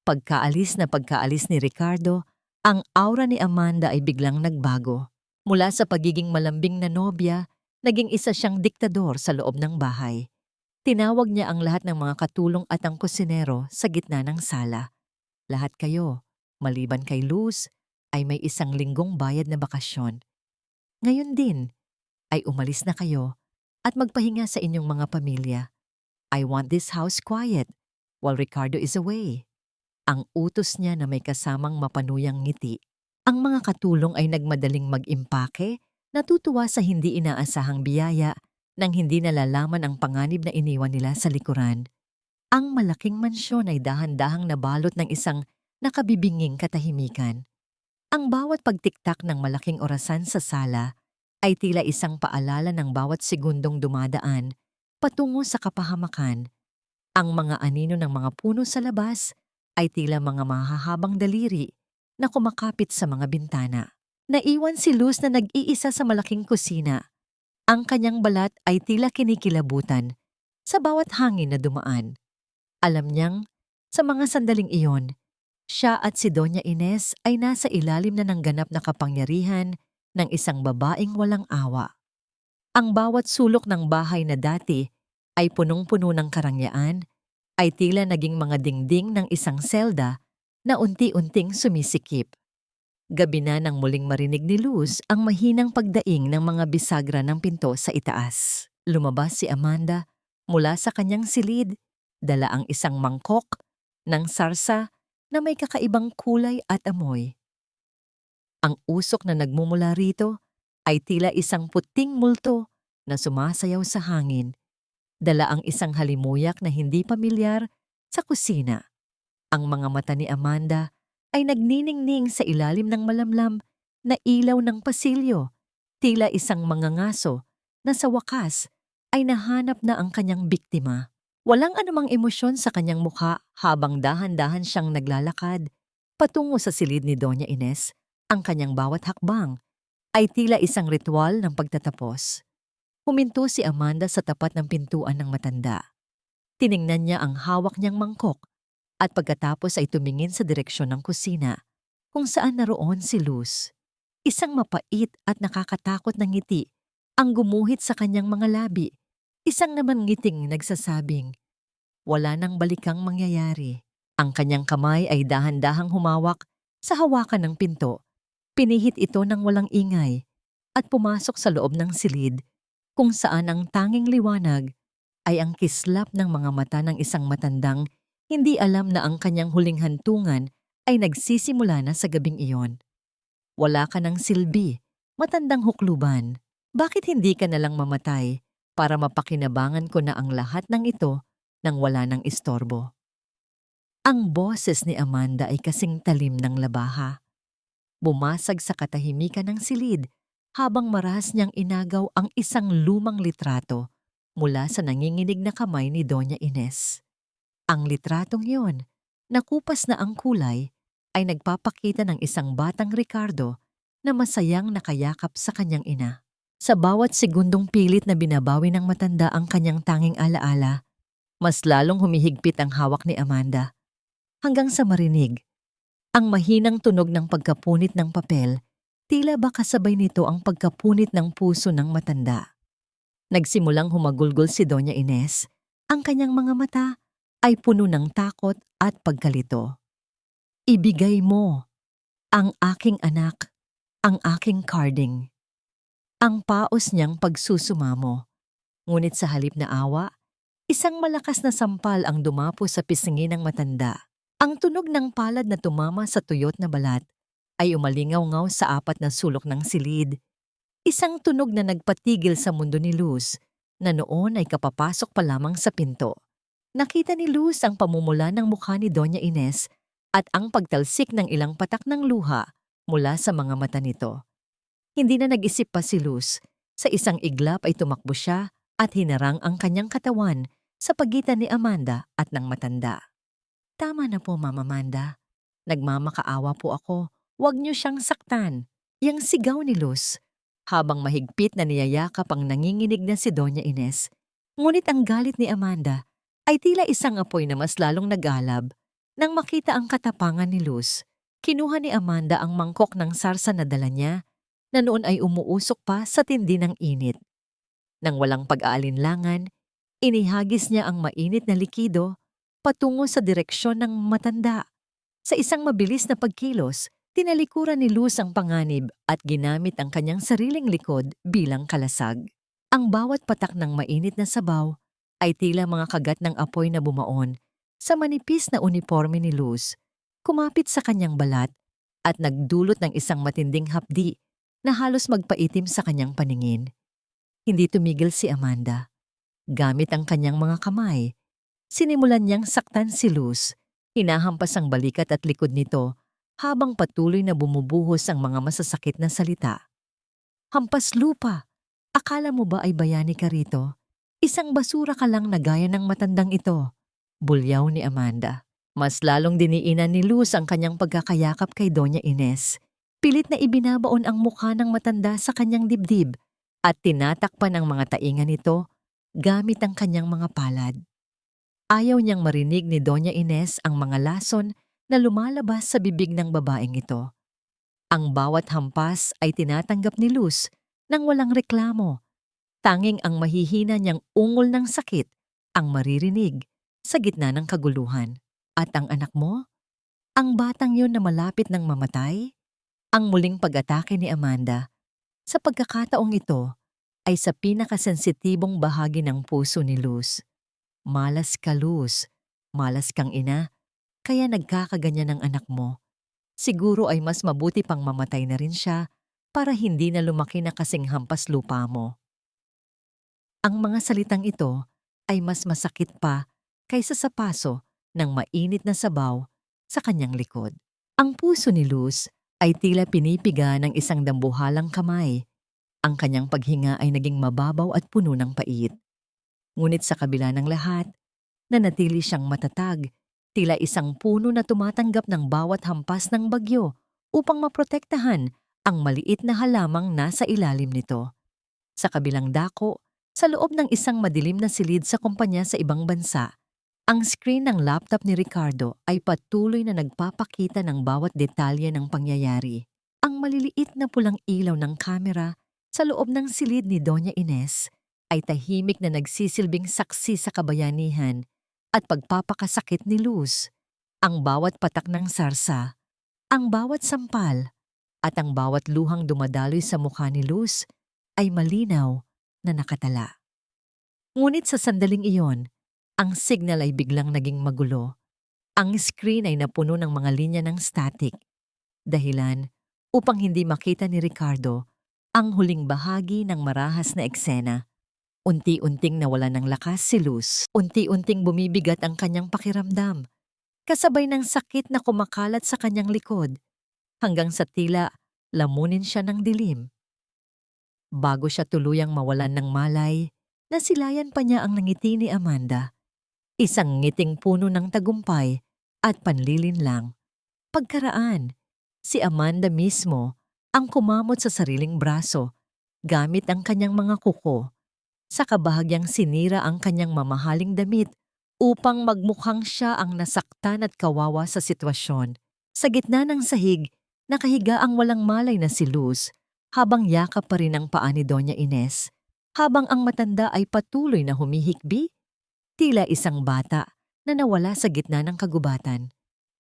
Pagkaalis ni Ricardo, ang aura ni Amanda ay biglang nagbago. Mula sa pagiging malambing na nobya, naging isa siyang diktador sa loob ng bahay. Tinawag niya ang lahat ng mga katulong at ang kusinero sa gitna ng sala. Lahat kayo, maliban kay Luz, ay may isang linggong bayad na bakasyon. Ngayon din, ay umalis na kayo at magpahinga sa inyong mga pamilya. I want this house quiet while Ricardo is away. Ang utos niya na may kasamang mapanuyang ngiti. Ang mga katulong ay nagmadaling mag-impake, natutuwa sa hindi inaasahang biyaya nang hindi nalalaman ang panganib na iniwan nila sa likuran. Ang malaking mansyon ay dahan-dahang nabalot ng isang nakabibinging katahimikan. Ang bawat pagtiktak ng malaking orasan sa sala ay tila isang paalala ng bawat segundong dumadaan patungo sa kapahamakan. Ang mga anino ng mga puno sa labas ay tila mga mahahabang daliri na kumakapit sa mga bintana. Naiwan si Luz na nag-iisa sa malaking kusina. Ang kanyang balat ay tila kinikilabutan sa bawat hangin na dumaan. Alam niyang, sa mga sandaling iyon, siya at si Doña Ines ay nasa ilalim na ng ganap na kapangyarihan ng isang babaeng walang awa. Ang bawat sulok ng bahay na dati ay punong-puno ng karangyaan, ay tila naging mga dingding ng isang selda na unti-unting sumisikip. Gabi na nang muling marinig ni Luz ang mahinang pagdaing ng mga bisagra ng pinto sa itaas. Lumabas si Amanda mula sa kanyang silid, dala ang isang mangkok ng sarsa na may kakaibang kulay at amoy. Ang usok na nagmumula rito ay tila isang puting multo na sumasayaw sa hangin. Dala ang isang halimuyak na hindi pamilyar sa kusina. Ang mga mata ni Amanda ay nagniningning sa ilalim ng malamlam na ilaw ng pasilyo, tila isang mangangaso na sa wakas ay nahanap na ang kanyang biktima. Walang anumang emosyon sa kanyang mukha habang dahan-dahan siyang naglalakad patungo sa silid ni Doña Ines. Ang kanyang bawat hakbang ay tila isang ritual ng pagtatapos. Huminto si Amanda sa tapat ng pintuan ng matanda. Tiningnan niya ang hawak niyang mangkok at pagkatapos ay tumingin sa direksyon ng kusina kung saan naroon si Luz. Isang mapait at nakakatakot na ngiti ang gumuhit sa kanyang mga labi. Isang naman ngiting nagsasabing, wala nang balikang mangyayari. Ang kanyang kamay ay dahan-dahang humawak sa hawakan ng pinto. Pinihit ito ng walang ingay at pumasok sa loob ng silid kung saan ang tanging liwanag ay ang kislap ng mga mata ng isang matandang hindi alam na ang kanyang huling hantungan ay nagsisimula na sa gabing iyon. Wala ka ng silbi, matandang hukluban. Bakit hindi ka nalang mamatay para mapakinabangan ko na ang lahat ng ito nang wala ng istorbo? Ang boses ni Amanda ay kasing talim ng labaha. Bumasag sa katahimikan ng silid habang marahas niyang inagaw ang isang lumang litrato mula sa nanginginig na kamay ni Doña Ines. Ang litratong iyon, nakupas na ang kulay, ay nagpapakita ng isang batang Ricardo na masayang nakayakap sa kanyang ina. Sa bawat segundong pilit na binabawi ng matanda ang kanyang tanging alaala, mas lalong humihigpit ang hawak ni Amanda. Hanggang sa marinig, ang mahinang tunog ng pagkapunit ng papel, tila ba kasabay nito ang pagkapunit ng puso ng matanda. Nagsimulang humagulgol si Doña Ines. Ang kanyang mga mata ay puno ng takot at pagkalito. Ibigay mo ang aking anak. ang aking carding. Ang paos niyang pagsusumamo. Ngunit sa halip na awa, isang malakas na sampal ang dumapo sa pisngi ng matanda. Ang tunog ng palad na tumama sa tuyot na balat ay umalingaw-ngaw sa apat na sulok ng silid. Isang tunog na nagpatigil sa mundo ni Luz, na noon ay kapapasok pa lamang sa pinto. Nakita ni Luz ang pamumula ng mukha ni Doña Ines at ang pagtalsik ng ilang patak ng luha mula sa mga mata nito. Hindi na nag-isip pa si Luz. Sa isang iglap ay tumakbo siya at hinarang ang kanyang katawan sa pagitan ni Amanda at ng matanda. "Tama na po, Mama Amanda. Nagmamakaawa po ako. Huwag niyo siyang saktan." Yang sigaw ni Luz, habang mahigpit na niyayakap ang nanginginig na si Doña Ines. Ngunit ang galit ni Amanda ay tila isang apoy na mas lalong nag-alab. Nang makita ang katapangan ni Luz, kinuha ni Amanda ang mangkok ng sarsa na dala niya, na noon ay umuusok pa sa tindi ng init. Nang walang pag-aalinlangan, inihagis niya ang mainit na likido patungo sa direksyon ng matanda. Sa isang mabilis na pagkilos, tinalikuran ni Luz ang panganib at ginamit ang kanyang sariling likod bilang kalasag. Ang bawat patak ng mainit na sabaw ay tila mga kagat ng apoy na bumaon sa manipis na uniforme ni Luz, kumapit sa kanyang balat at nagdulot ng isang matinding hapdi na halos magpaitim sa kanyang paningin. Hindi tumigil si Amanda. Gamit ang kanyang mga kamay, sinimulan niyang saktan si Luz. Hinahampas ang balikat at likod nito habang patuloy na bumubuhos ang mga masasakit na salita. "Hampas lupa! Akala mo ba ay bayani ka rito? Isang basura ka lang na gaya ng matandang ito." Bulyaw ni Amanda. Mas lalong diniinan ni Luz ang kanyang pagkakayakap kay Doña Ines. Pilit na ibinabaon ang mukha ng matanda sa kanyang dibdib at tinatakpan ang mga tainga nito gamit ang kanyang mga palad. Ayaw niyang marinig ni Doña Ines ang mga lason na lumalabas sa bibig ng babaeng ito. Ang bawat hampas ay tinatanggap ni Luz nang walang reklamo. Tanging ang mahihina niyang ungol ng sakit ang maririnig sa gitna ng kaguluhan. "At ang anak mo? Ang batang yun na malapit ng mamatay?" Ang muling pag-atake ni Amanda. Sa pagkakataong ito ay sa pinakasensitibong bahagi ng puso ni Luz. "Malas ka, Luz. Malas kang ina. Kaya nagkakaganyan ang anak mo. Siguro ay mas mabuti pang mamatay na rin siya para hindi na lumaki na kasing hampas lupa mo." Ang mga salitang ito ay mas masakit pa kaysa sa paso ng mainit na sabaw sa kanyang likod. Ang puso ni Luz ay tila pinipiga ng isang dambuhalang kamay. Ang kanyang paghinga ay naging mababaw at puno ng pait. Ngunit sa kabila ng lahat, nanatili siyang matatag, tila isang puno na tumatanggap ng bawat hampas ng bagyo upang maprotektahan ang maliit na halamang nasa ilalim nito. Sa kabilang dako, sa loob ng isang madilim na silid sa kumpanya sa ibang bansa, ang screen ng laptop ni Ricardo ay patuloy na nagpapakita ng bawat detalye ng pangyayari. Ang maliliit na pulang ilaw ng kamera sa loob ng silid ni Doña Ines ay tahimik na nagsisilbing saksi sa kabayanihan at pagpapakasakit ni Luz. Ang bawat patak ng sarsa, ang bawat sampal, at ang bawat luhang dumadaloy sa mukha ni Luz ay malinaw na nakatala. Ngunit sa sandaling iyon, ang signal ay biglang naging magulo. Ang screen ay napuno ng mga linya ng static. Dahilan upang hindi makita ni Ricardo ang huling bahagi ng marahas na eksena. Unti-unting nawalan ng lakas si Luz. Unti-unting bumibigat ang kanyang pakiramdam, kasabay ng sakit na kumakalat sa kanyang likod, hanggang sa tila lamunin siya ng dilim. Bago siya tuluyang mawalan ng malay, nasilayan pa niya ang nangiti ni Amanda. Isang ngiting puno ng tagumpay at panlilinlang. Pagkaraan, si Amanda mismo ang kumamot sa sariling braso gamit ang kanyang mga kuko. Sa kabahagyang sinira ang kanyang mamahaling damit upang magmukhang siya ang nasaktan at kawawa sa sitwasyon. Sa gitna ng sahig, nakahiga ang walang malay na si Luz, habang yakap pa rin ang paa ni Doña Ines, habang ang matanda ay patuloy na humihikbi, tila isang bata na nawala sa gitna ng kagubatan.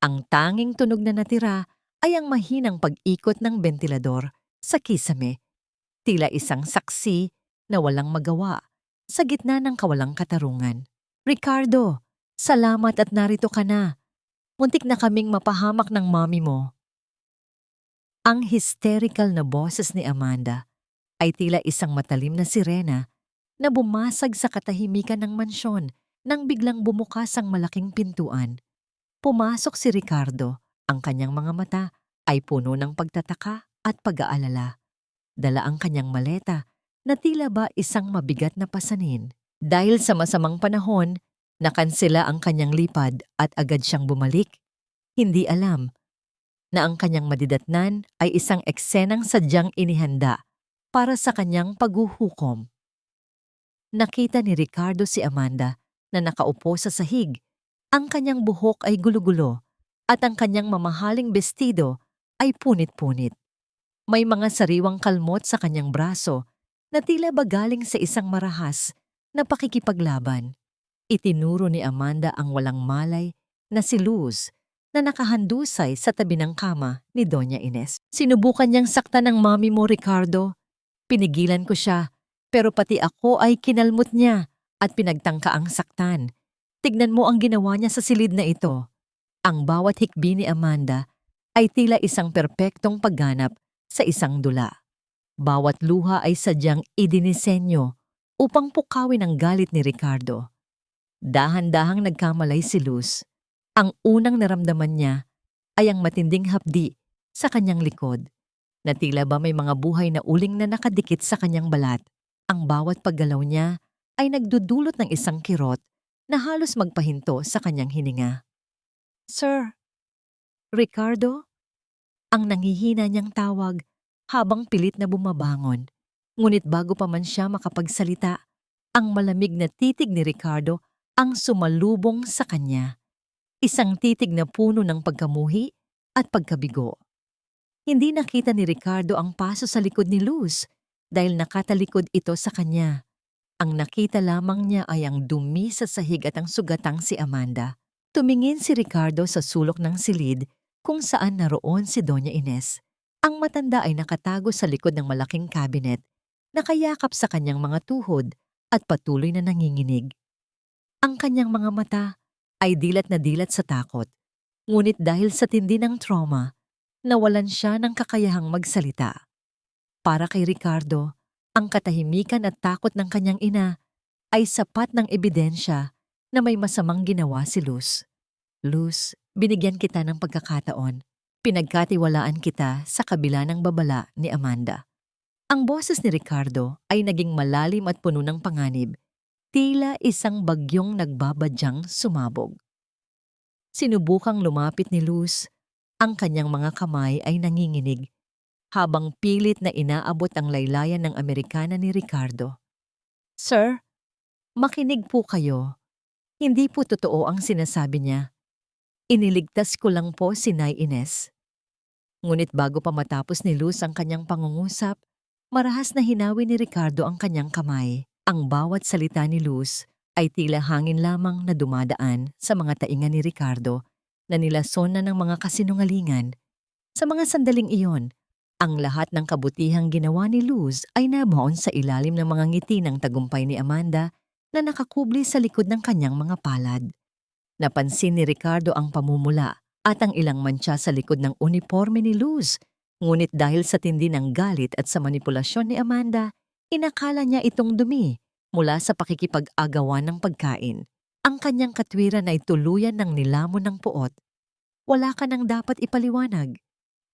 Ang tanging tunog na natira ay ang mahinang pag-ikot ng bentilador Sa kisame, tila isang saksi na walang magawa sa gitna ng kawalang katarungan. Ricardo, salamat at narito ka na. Muntik na kaming mapahamak ng mommy mo. Ang hysterical na boses ni Amanda ay tila isang matalim na sirena na bumasag sa katahimikan ng mansyon nang biglang bumukas ang malaking pintuan. Pumasok si Ricardo, ang kanyang mga mata ay puno ng pagtataka at pag-aalala. Dala ang kanyang maleta na tila ba isang mabigat na pasanin. Dahil sa masamang panahon, nakansela ang kanyang lipad at agad siyang bumalik. Hindi alam na ang kanyang madidatnan ay isang eksenang sadyang inihanda para sa kanyang paghuhukom. Nakita ni Ricardo si Amanda na nakaupo sa sahig. Ang kanyang buhok ay gulo-gulo at ang kanyang mamahaling bestido ay punit-punit. May mga sariwang kalmot sa kanyang braso na tila ba galing sa isang marahas na pakikipaglaban. Itinuro ni Amanda ang walang malay na si Luz na nakahandusay sa tabi ng kama ni Doña Ines. Sinubukan niyang saktan ng mami mo, Ricardo. Pinigilan ko siya, pero pati ako ay kinalmot niya at pinagtangka ang saktan. Tignan mo ang ginawa niya sa silid na ito. Ang bawat hikbi ni Amanda ay tila isang perpektong pagganap sa isang dula. Bawat luha ay sadyang idinisenyo upang pukawin ang galit ni Ricardo. Dahan-dahang nagkamalay si Luz. Ang unang naramdaman niya ay ang matinding hapdi sa kanyang likod, na tila ba may mga buhay na uling na nakadikit sa kanyang balat. Ang bawat paggalaw niya ay nagdudulot ng isang kirot na halos magpahinto sa kanyang hininga. Sir, Ricardo? Ang nanghihina niyang tawag habang pilit na bumabangon. Ngunit bago pa man siya makapagsalita, ang malamig na titig ni Ricardo ang sumalubong sa kanya. Isang titig na puno ng pagkamuhi at pagkabigo. Hindi nakita ni Ricardo ang paso sa likod ni Luz dahil nakatalikod ito sa kanya. Ang nakita lamang niya ay ang dumi sa sahig at ang sugatang si Amanda. Tumingin si Ricardo sa sulok ng silid kung saan naroon si Doña Ines. Ang matanda ay nakatago sa likod ng malaking cabinet, nakayakap sa kanyang mga tuhod at patuloy na nanginginig. Ang kanyang mga mata ay dilat na dilat sa takot, ngunit dahil sa tindi ng trauma, nawalan siya ng kakayahang magsalita. Para kay Ricardo, ang katahimikan at takot ng kanyang ina ay sapat ng ebidensya na may masamang ginawa si Luz. Luz, binigyan kita ng pagkakataon. Pinagkatiwalaan kita sa kabila ng babala ni Amanda. Ang boses ni Ricardo ay naging malalim at puno ng panganib, tila isang bagyong nagbabadyang sumabog. Sinubukang lumapit ni Luz, ang kanyang mga kamay ay nanginginig, habang pilit na inaabot ang laylayan ng Amerikana ni Ricardo. Sir, makinig po kayo. Hindi po totoo ang sinasabi niya. Iniligtas ko lang po si Nay Ines. Ngunit bago pa matapos ni Luz ang kanyang pangungusap, marahas na hinawi ni Ricardo ang kanyang kamay. Ang bawat salita ni Luz ay tila hangin lamang na dumadaan sa mga tainga ni Ricardo na nilason na ng mga kasinungalingan. Sa mga sandaling iyon, ang lahat ng kabutihang ginawa ni Luz ay nabaon sa ilalim ng mga ngiti ng tagumpay ni Amanda na nakakubli sa likod ng kanyang mga palad. Napansin ni Ricardo ang pamumula at ang ilang mantsa sa likod ng uniforme ni Luz, ngunit dahil sa tindi ng galit at sa manipulasyon ni Amanda, inakala niya itong dumi mula sa pakikipag-agawan ng pagkain. Ang kanyang katwiran ay tuluyan ng nilamon ng puot. Wala ka nang dapat ipaliwanag.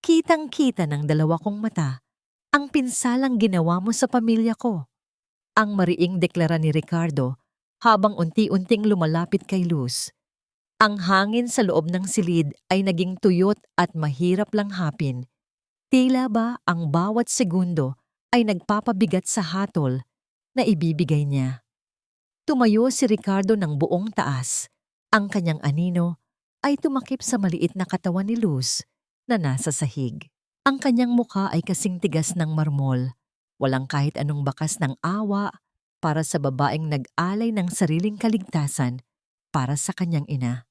Kitang-kita ng dalawa kong mata ang pinsalang ginawa mo sa pamilya ko. Ang mariing deklara ni Ricardo habang unti-unting lumalapit kay Luz. Ang hangin sa loob ng silid ay naging tuyot at mahirap lang hapin. Tila ba ang bawat segundo ay nagpapabigat sa hatol na ibibigay niya. Tumayo si Ricardo ng buong taas. Ang kanyang anino ay tumakip sa maliit na katawan ni Luz na nasa sahig. Ang kanyang mukha ay kasing tigas ng marmol. Walang kahit anong bakas ng awa para sa babaeng nag-alay ng sariling kaligtasan para sa kanyang ina.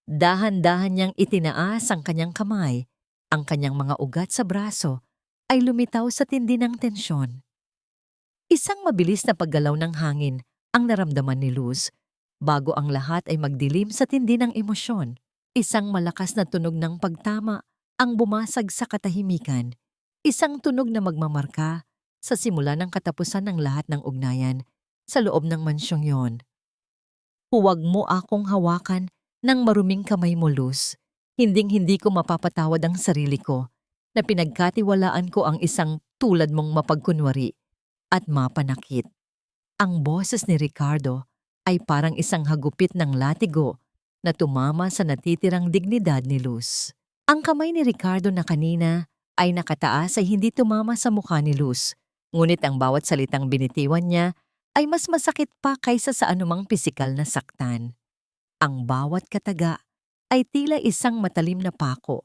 Dahan-dahan niyang itinaas ang kanyang kamay, ang kanyang mga ugat sa braso ay lumitaw sa tindi ng tensyon. Isang mabilis na paggalaw ng hangin ang naramdaman ni Luz bago ang lahat ay magdilim sa tindi ng emosyon. Isang malakas na tunog ng pagtama ang bumasag sa katahimikan. Isang tunog na magmamarka sa simula ng katapusan ng lahat ng ugnayan sa loob ng mansyong yon. Huwag mo akong hawakan ng maruming kamay mo, Luz. Hinding-hindi ko mapapatawad ang sarili ko na pinagkatiwalaan ko ang isang tulad mong mapagkunwari at mapanakit. Ang boses ni Ricardo ay parang isang hagupit ng latigo na tumama sa natitirang dignidad ni Luz. Ang kamay ni Ricardo na kanina ay nakataas ay hindi tumama sa mukha ni Luz, ngunit ang bawat salitang binitiwan niya ay mas masakit pa kaysa sa anumang pisikal na saktan. Ang bawat kataga ay tila isang matalim na pako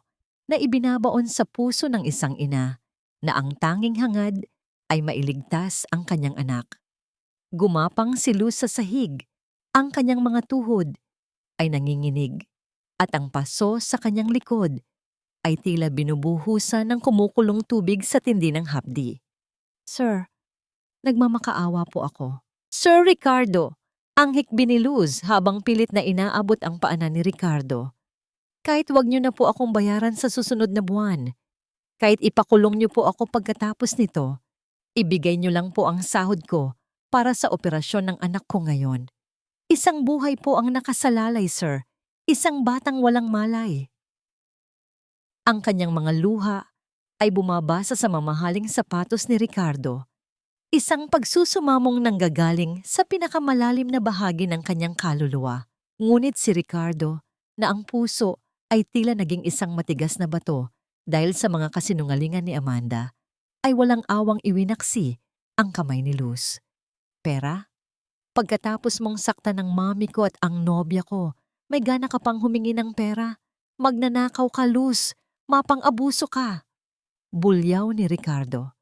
na ibinabaon sa puso ng isang ina na ang tanging hangad ay mailigtas ang kanyang anak. Gumapang si Luz sa sahig, ang kanyang mga tuhod ay nanginginig at ang paso sa kanyang likod ay tila binubuhusan ng kumukulong tubig sa tindi ng hapdi. Sir, nagmamakaawa po ako. Sir Ricardo, ang hikbi ni Luz habang pilit na inaabot ang paanan ni Ricardo. Kahit wag niyo na po akong bayaran sa susunod na buwan. Kahit ipakulong niyo po ako pagkatapos nito, ibigay niyo lang po ang sahod ko para sa operasyon ng anak ko ngayon. Isang buhay po ang nakasalalay, sir. Isang batang walang malay. Ang kanyang mga luha ay bumabasa sa mamahaling sapatos ni Ricardo. Isang pagsusumamong nanggagaling sa pinakamalalim na bahagi ng kanyang kaluluwa. Ngunit si Ricardo, na ang puso ay tila naging isang matigas na bato dahil sa mga kasinungalingan ni Amanda, ay walang awang iwinaksi ang kamay ni Luz. Pera? Pagkatapos mong sakta ng mami ko at ang nobya ko, may gana ka pang humingi ng pera? Magnanakaw ka, Luz. Mapang-abuso ka. Bulyaw ni Ricardo.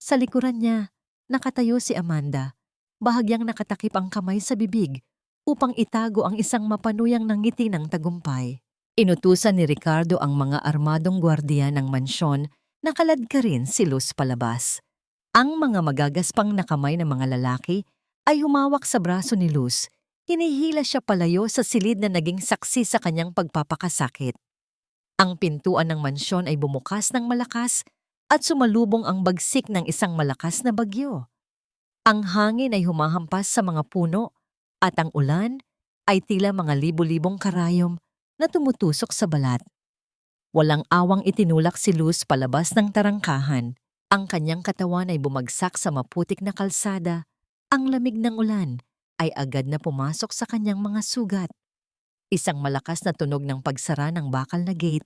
Sa likuran niya, nakatayo si Amanda. Bahagyang nakatakip ang kamay sa bibig upang itago ang isang mapanuyang ngiti ng tagumpay. Inutusan ni Ricardo ang mga armadong gwardiya ng mansyon na kaladkarin si Luz palabas. Ang mga magagaspang na kamay ng mga lalaki ay humawak sa braso ni Luz. Hinihila siya palayo sa silid na naging saksi sa kanyang pagpapakasakit. Ang pintuan ng mansyon ay bumukas ng malakas at sumalubong ang bagsik ng isang malakas na bagyo. Ang hangin ay humahampas sa mga puno at ang ulan ay tila mga libu-libong karayom na tumutusok sa balat. Walang awang itinulak si Luz palabas ng tarangkahan. Ang kanyang katawan ay bumagsak sa maputik na kalsada. Ang lamig ng ulan ay agad na pumasok sa kanyang mga sugat. Isang malakas na tunog ng pagsara ng bakal na gate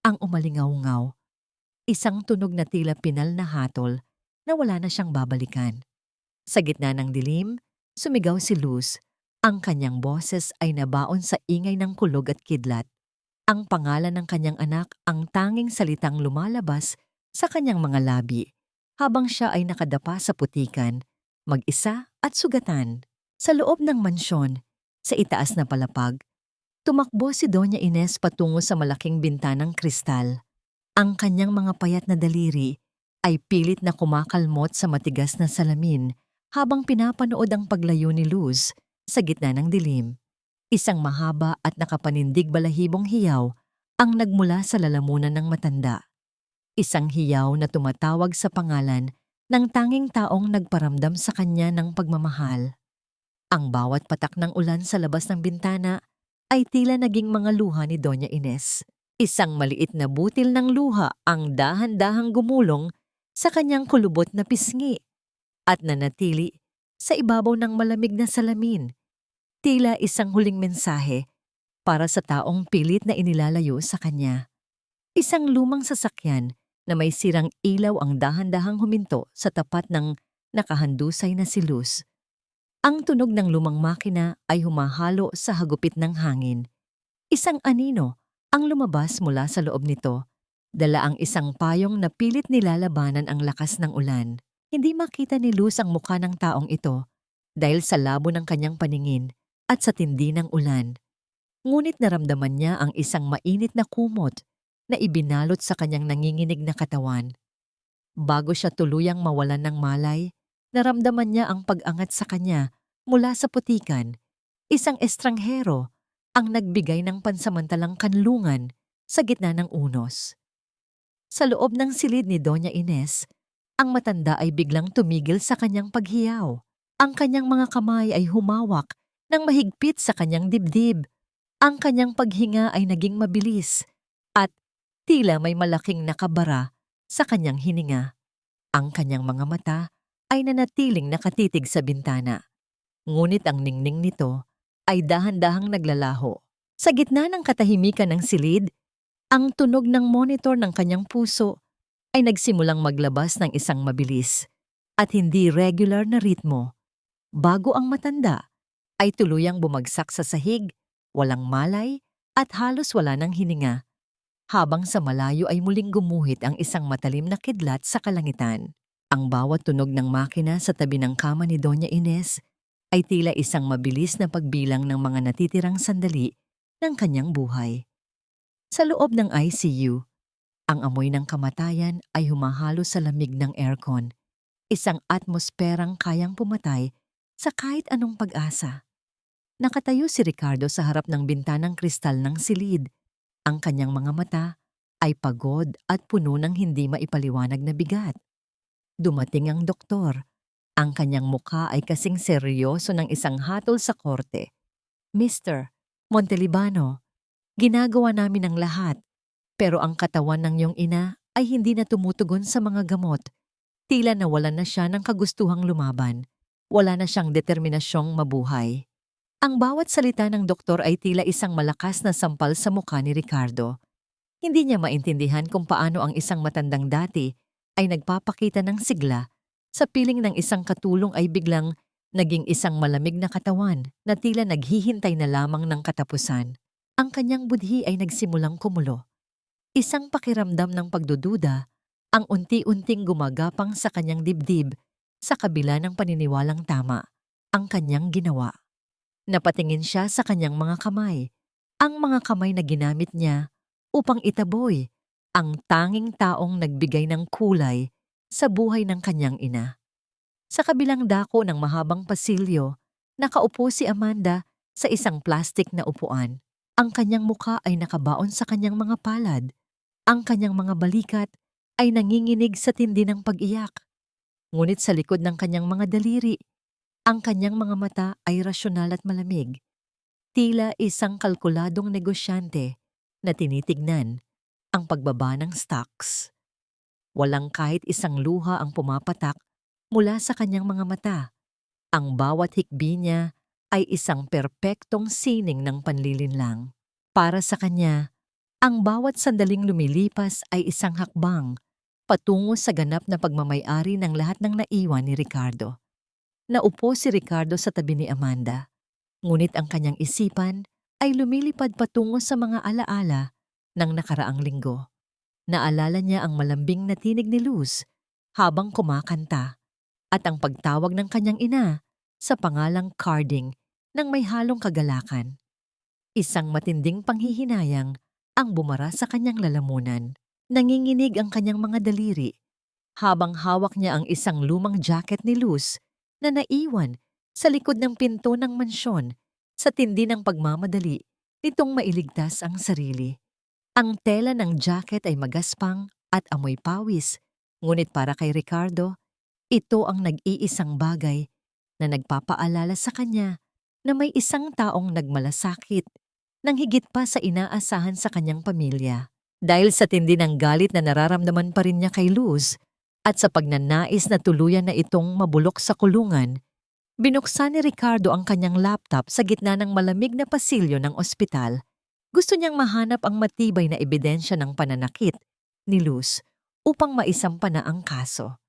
ang umalingaw-ngaw. Isang tunog na tila pinal na hatol na wala na siyang babalikan. Sa gitna ng dilim, sumigaw si Luz. Ang kanyang boses ay nabaon sa ingay ng kulog at kidlat. Ang pangalan ng kanyang anak ang tanging salitang lumalabas sa kanyang mga labi habang siya ay nakadapa sa putikan, mag-isa at sugatan. Sa loob ng mansyon, sa itaas na palapag, tumakbo si Doña Ines patungo sa malaking bintanang kristal. Ang kanyang mga payat na daliri ay pilit na kumakalmot sa matigas na salamin habang pinapanood ang paglayo ni Luz sa gitna ng dilim. Isang mahaba at nakapanindig balahibong hiyaw ang nagmula sa lalamunan ng matanda. Isang hiyaw na tumatawag sa pangalan ng tanging taong nagparamdam sa kanya ng pagmamahal. Ang bawat patak ng ulan sa labas ng bintana ay tila naging mga luha ni Doña Ines. Isang maliit na butil ng luha ang dahan-dahang gumulong sa kanyang kulubot na pisngi at nanatili sa ibabaw ng malamig na salamin. Tila isang huling mensahe para sa taong pilit na inilalayo sa kanya. Isang lumang sasakyan na may sirang ilaw ang dahan-dahang huminto sa tapat ng nakahandusay na si Luz. Ang tunog ng lumang makina ay humahalo sa hagupit ng hangin. Isang anino ang lumabas mula sa loob nito. Dala ang isang payong na pilit nilalabanan ang lakas ng ulan. Hindi makita ni Luz ang mukha ng taong ito dahil sa labo ng kanyang paningin at sa tindi ng ulan. Ngunit naramdaman niya ang isang mainit na kumot na ibinalot sa kanyang nanginginig na katawan. Bago siya tuluyang mawalan ng malay, naramdaman niya ang pag-angat sa kanya mula sa putikan. Isang estranghero ang nagbigay ng pansamantalang kanlungan sa gitna ng unos. Sa loob ng silid ni Doña Ines, ang matanda ay biglang tumigil sa kanyang paghiyaw. Ang kanyang mga kamay ay humawak ng mahigpit sa kanyang dibdib. Ang kanyang paghinga ay naging mabilis at tila may malaking nakabara sa kanyang hininga. Ang kanyang mga mata ay nanatiling nakatitig sa bintana. Ngunit ang ningning nito ay dahan-dahang naglalaho. Sa gitna ng katahimikan ng silid, ang tunog ng monitor ng kanyang puso ay nagsimulang maglabas ng isang mabilis at hindi regular na ritmo. Bago ang matanda ay tuluyang bumagsak sa sahig, walang malay at halos wala ng hininga. Habang sa malayo ay muling gumuhit ang isang matalim na kidlat sa kalangitan. Ang bawat tunog ng makina sa tabi ng kama ni Doña Ines ay tila isang mabilis na pagbilang ng mga natitirang sandali ng kanyang buhay. Sa loob ng ICU, ang amoy ng kamatayan ay humahalo sa lamig ng aircon, isang atmosperang kayang pumatay sa kahit anong pag-asa. Nakatayo si Ricardo sa harap ng bintanang kristal ng silid. Ang kanyang mga mata ay pagod at puno ng hindi maipaliwanag na bigat. Dumating ang doktor. Ang kanyang mukha ay kasing seryoso ng isang hatol sa korte. "Mr. Montelibano, ginagawa namin ang lahat, pero ang katawan ng iyong ina ay hindi na tumutugon sa mga gamot. Tila nawalan na siya ng kagustuhang lumaban. Wala na siyang determinasyong mabuhay." Ang bawat salita ng doktor ay tila isang malakas na sampal sa mukha ni Ricardo. Hindi niya maintindihan kung paano ang isang matandang dati ay nagpapakita ng sigla sa piling ng isang katulong ay biglang naging isang malamig na katawan na tila naghihintay na lamang ng katapusan. Ang kanyang budhi ay nagsimulang kumulo. Isang pakiramdam ng pagdududa ang unti-unting gumagapang sa kanyang dibdib sa kabila ng paniniwalang tama ang kanyang ginawa. Napatingin siya sa kanyang mga kamay, ang mga kamay na ginamit niya upang itaboy ang tanging taong nagbigay ng kulay sa buhay ng kanyang ina. Sa kabilang dako ng mahabang pasilyo, nakaupo si Amanda sa isang plastik na upuan. Ang kanyang mukha ay nakabaon sa kanyang mga palad. Ang kanyang mga balikat ay nanginginig sa tindi ng pag-iyak. Ngunit sa likod ng kanyang mga daliri, ang kanyang mga mata ay rasyonal at malamig. Tila isang kalkuladong negosyante na tinitignan ang pagbaba ng stocks. Walang kahit isang luha ang pumapatak mula sa kanyang mga mata. Ang bawat hikbi niya ay isang perpektong sining ng panlilinlang. Para sa kanya, ang bawat sandaling lumilipas ay isang hakbang patungo sa ganap na pagmamay-ari ng lahat ng naiwan ni Ricardo. Naupo si Ricardo sa tabi ni Amanda, ngunit ang kanyang isipan ay lumilipad patungo sa mga alaala ng nakaraang linggo. Naalala niya ang malambing na tinig ni Luz habang kumakanta at ang pagtawag ng kanyang ina sa pangalang Carding ng may halong kagalakan. Isang matinding panghihinayang ang bumara sa kanyang lalamunan. Nanginginig ang kanyang mga daliri habang hawak niya ang isang lumang jacket ni Luz na naiwan sa likod ng pinto ng mansyon sa tindi ng pagmamadali nitong mailigtas ang sarili. Ang tela ng jacket ay magaspang at amoy pawis, ngunit para kay Ricardo, ito ang nag-iisang bagay na nagpapaalala sa kanya na may isang taong nagmalasakit nang higit pa sa inaasahan sa kanyang pamilya. Dahil sa tindi ng galit na nararamdaman pa rin niya kay Luz, at sa pagnanais na tuluyan na itong mabulok sa kulungan, binuksan ni Ricardo ang kanyang laptop sa gitna ng malamig na pasilyo ng ospital. Gusto niyang mahanap ang matibay na ebidensya ng pananakit ni Luz upang maisampa na ang kaso.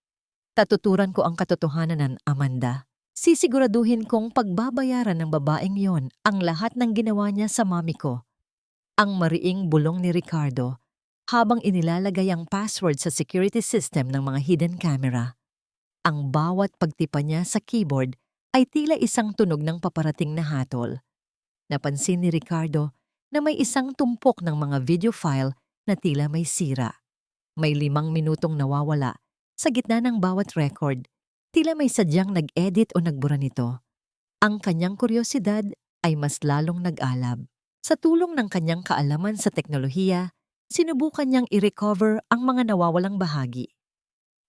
"Tatuturan ko ang katotohanan ng Amanda. Sisiguraduhin kong pagbabayaran ng babaeng yon ang lahat ng ginawa niya sa mami ko." Ang mariing bulong ni Ricardo habang inilalagay ang password sa security system ng mga hidden camera. Ang bawat pagtipa niya sa keyboard ay tila isang tunog ng paparating na hatol. Napansin ni Ricardo na may isang tumpok ng mga video file na tila may sira. May 5 minutong nawawala Sa gitna ng bawat record, tila may sadyang nag-edit o nagbura nito. Ang kanyang kuryosidad ay mas lalong nag-alab. Sa tulong ng kanyang kaalaman sa teknolohiya, sinubukan niyang i-recover ang mga nawawalang bahagi.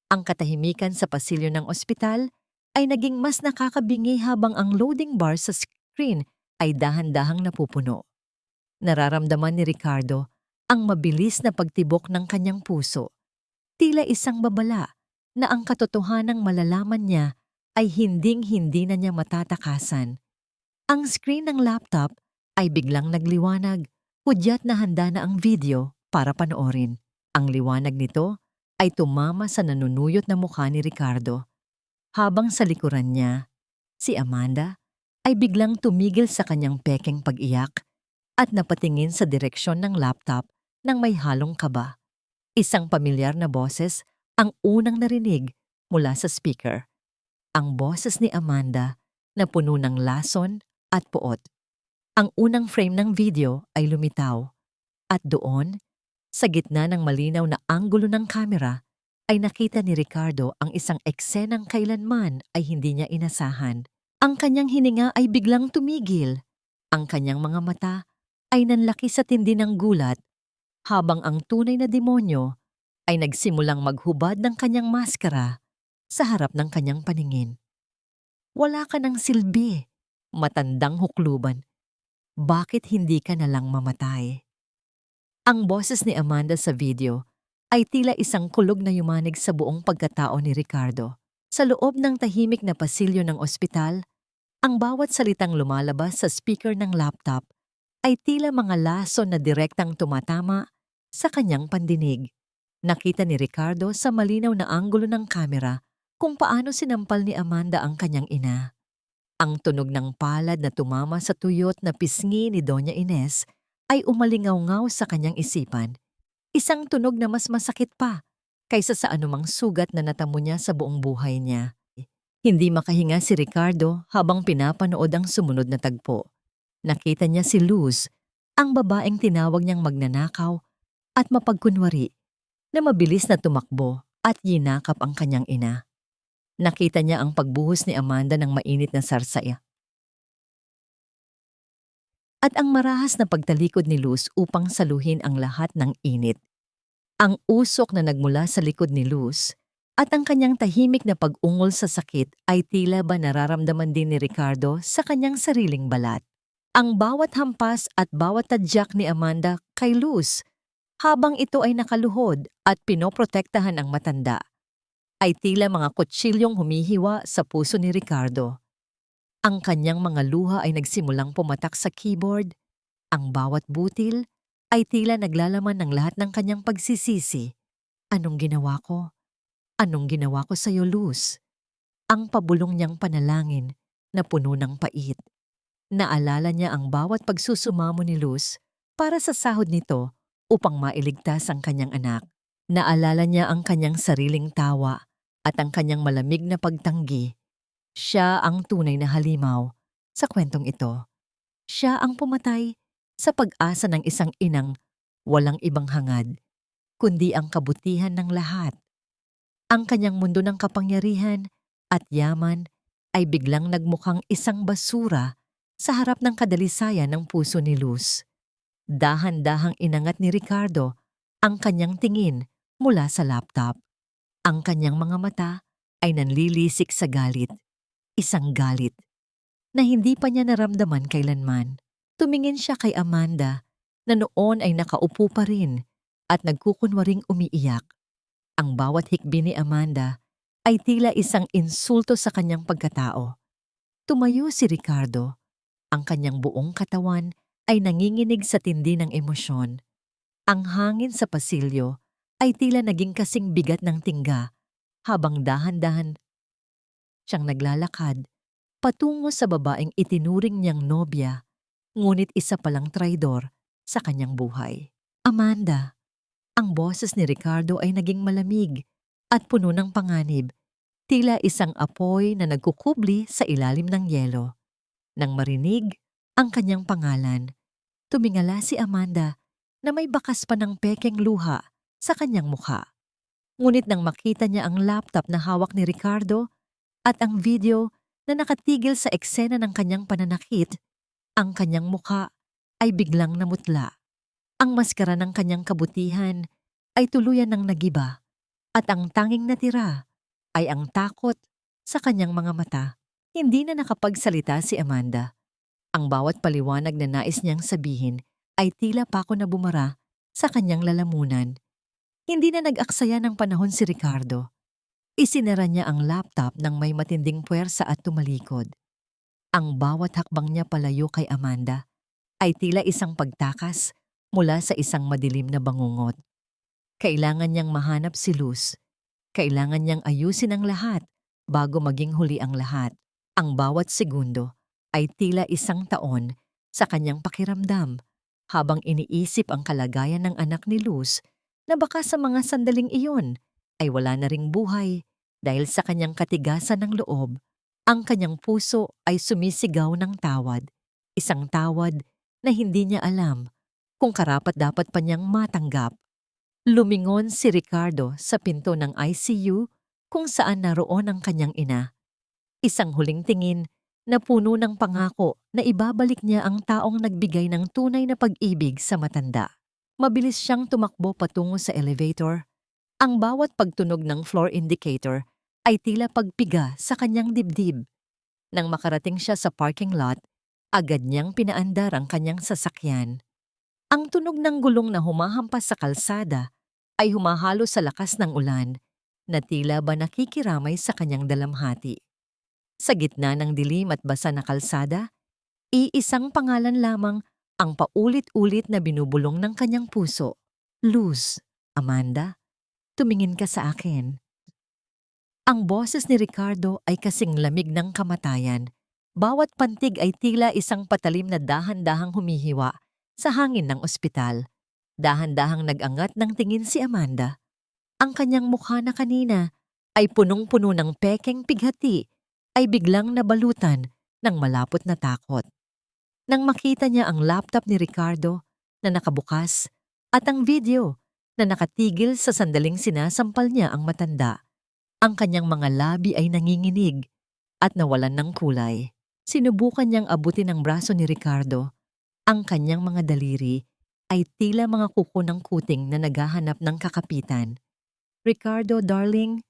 Ang katahimikan sa pasilyo ng ospital ay naging mas nakakabingi habang ang loading bar sa screen ay dahan-dahang napupuno. Nararamdaman ni Ricardo ang mabilis na pagtibok ng kanyang puso. Tila isang babala na ang katotohanang malalaman niya ay hinding-hindi na niya matatakasan. Ang screen ng laptop ay biglang nagliwanag, hudyat na handa na ang video para panoorin. Ang liwanag nito ay tumama sa nanunuyot na mukha ni Ricardo. Habang sa likuran niya, si Amanda ay biglang tumigil sa kanyang pekeng pag-iyak at napatingin sa direksyon ng laptop nang may halong kaba. Isang pamilyar na boses ang unang narinig mula sa speaker. Ang boses ni Amanda na puno ng lason at puot. Ang unang frame ng video ay lumitaw at doon, sa gitna ng malinaw na anggulo ng kamera, ay nakita ni Ricardo ang isang eksenang kailanman ay hindi niya inasahan. Ang kanyang hininga ay biglang tumigil. Ang kanyang mga mata ay nanlaki sa tindi ng gulat habang ang tunay na demonyo ay nagsimulang maghubad ng kanyang maskara sa harap ng kanyang paningin. Wala ka ng silbi, matandang hukluban. Bakit hindi ka na lang mamatay? Ang boses ni Amanda sa video ay tila isang kulog na yumanig sa buong pagkatao ni Ricardo. Sa loob ng tahimik na pasilyo ng ospital, ang bawat salitang lumalabas sa speaker ng laptop ay tila mga lason na direktang tumatama sa kanyang pandinig. Nakita ni Ricardo sa malinaw na anggulo ng kamera kung paano sinampal ni Amanda ang kanyang ina. Ang tunog ng palad na tumama sa tuyot na pisngi ni Doña Ines ay umalingaw-ngaw sa kanyang isipan. Isang tunog na mas masakit pa kaysa sa anumang sugat na natamo niya sa buong buhay niya. Hindi makahinga si Ricardo habang pinapanood ang sumunod na tagpo. Nakita niya si Luz, ang babaeng tinawag niyang magnanakaw at mapagkunwari, na mabilis na tumakbo at yinakap ang kanyang ina. Nakita niya ang pagbuhos ni Amanda ng mainit na sarsaya. At ang marahas na pagtalikod ni Luz upang saluhin ang lahat ng init. Ang usok na nagmula sa likod ni Luz at ang kanyang tahimik na pag-ungol sa sakit ay tila ba nararamdaman din ni Ricardo sa kanyang sariling balat. Ang bawat hampas at bawat tadyak ni Amanda kay Luz habang ito ay nakaluhod at pinoprotektahan ang matanda ay tila mga kutsilyong humihiwa sa puso ni Ricardo. Ang kanyang mga luha ay nagsimulang pumatak sa keyboard. Ang bawat butil ay tila naglalaman ng lahat ng kanyang pagsisisi. Anong ginawa ko? Anong ginawa ko sa'yo, Luz? Ang pabulong niyang panalangin na puno ng pait. Naalala niya ang bawat pagsusumamo ni Luz para sa sahod nito upang mailigtas ang kanyang anak. Naalala niya ang kanyang sariling tawa at ang kanyang malamig na pagtanggi. Siya ang tunay na halimaw sa kwentong ito. Siya ang pumatay sa pag-asa ng isang inang walang ibang hangad, kundi ang kabutihan ng lahat. Ang kanyang mundo ng kapangyarihan at yaman ay biglang nagmukhang isang basura sa harap ng kadalisayan ng puso ni Luz. Dahan-dahang inangat ni Ricardo ang kanyang tingin mula sa laptop. Ang kanyang mga mata ay nanlilisik sa galit. Isang galit na hindi pa niya naramdaman kailanman. Tumingin siya kay Amanda na noon ay nakaupo pa rin at nagkukunwaring umiiyak. Ang bawat hikbi ni Amanda ay tila isang insulto sa kanyang pagkatao. Tumayo si Ricardo. Ang kanyang buong katawan ay nanginginig sa tindi ng emosyon. Ang hangin sa pasilyo ay tila naging kasing bigat ng tingga habang dahan-dahan siyang naglalakad patungo sa babaeng itinuring niyang nobya, ngunit isa palang traidor sa kanyang buhay. Amanda. Ang boses ni Ricardo ay naging malamig at puno ng panganib, tila isang apoy na nagkukubli sa ilalim ng yelo. Nang marinig ang kanyang pangalan, tumingala si Amanda na may bakas pa ng pekeng luha sa kanyang mukha. Ngunit nang makita niya ang laptop na hawak ni Ricardo at ang video na nakatigil sa eksena ng kanyang pananakit, ang kanyang mukha ay biglang namutla. Ang maskara ng kanyang kabutihan ay tuluyan ng nagiba at ang tanging natira ay ang takot sa kanyang mga mata. Hindi na nakapagsalita si Amanda. Ang bawat paliwanag na nais niyang sabihin ay tila pako na bumara sa kanyang lalamunan. Hindi na nag-aksaya ng panahon si Ricardo. Isinara niya ang laptop ng may matinding puwersa at tumalikod. Ang bawat hakbang niya palayo kay Amanda ay tila isang pagtakas mula sa isang madilim na bangungot. Kailangan niyang mahanap si Luz. Kailangan niyang ayusin ang lahat bago maging huli ang lahat. Ang bawat segundo ay tila isang taon sa kanyang pakiramdam habang iniisip ang kalagayan ng anak ni Luz na baka sa mga sandaling iyon ay wala na ring buhay dahil sa kanyang katigasan ng loob. Ang kanyang puso ay sumisigaw ng tawad. Isang tawad na hindi niya alam kung karapat-dapat pa niyang matanggap. Lumingon si Ricardo sa pinto ng ICU kung saan naroon ang kanyang ina. Isang huling tingin na puno ng pangako na ibabalik niya ang taong nagbigay ng tunay na pag-ibig sa matanda. Mabilis siyang tumakbo patungo sa elevator. Ang bawat pagtunog ng floor indicator ay tila pagpiga sa kanyang dibdib. Nang makarating siya sa parking lot, agad niyang pinaandar ang kanyang sasakyan. Ang tunog ng gulong na humahampas sa kalsada ay humahalo sa lakas ng ulan na tila ba nakikiramay sa kanyang dalamhati. Sa gitna ng dilim at basa na kalsada, iisang pangalan lamang ang paulit-ulit na binubulong ng kanyang puso. Luz, Amanda, tumingin ka sa akin. Ang boses ni Ricardo ay kasing lamig ng kamatayan. Bawat pantig ay tila isang patalim na dahan-dahang humihiwa sa hangin ng ospital. Dahan-dahang nag-angat ng tingin si Amanda. Ang kanyang mukha na kanina ay punong-puno ng pekeng pighati ay biglang nabalutan ng malapot na takot. Nang makita niya ang laptop ni Ricardo na nakabukas at ang video na nakatigil sa sandaling sinasampal niya ang matanda, ang kanyang mga labi ay nanginginig at nawalan ng kulay. Sinubukan niyang abutin ang braso ni Ricardo. Ang kanyang mga daliri ay tila mga kuko ng kuting na naghahanap ng kakapitan. Ricardo, darling,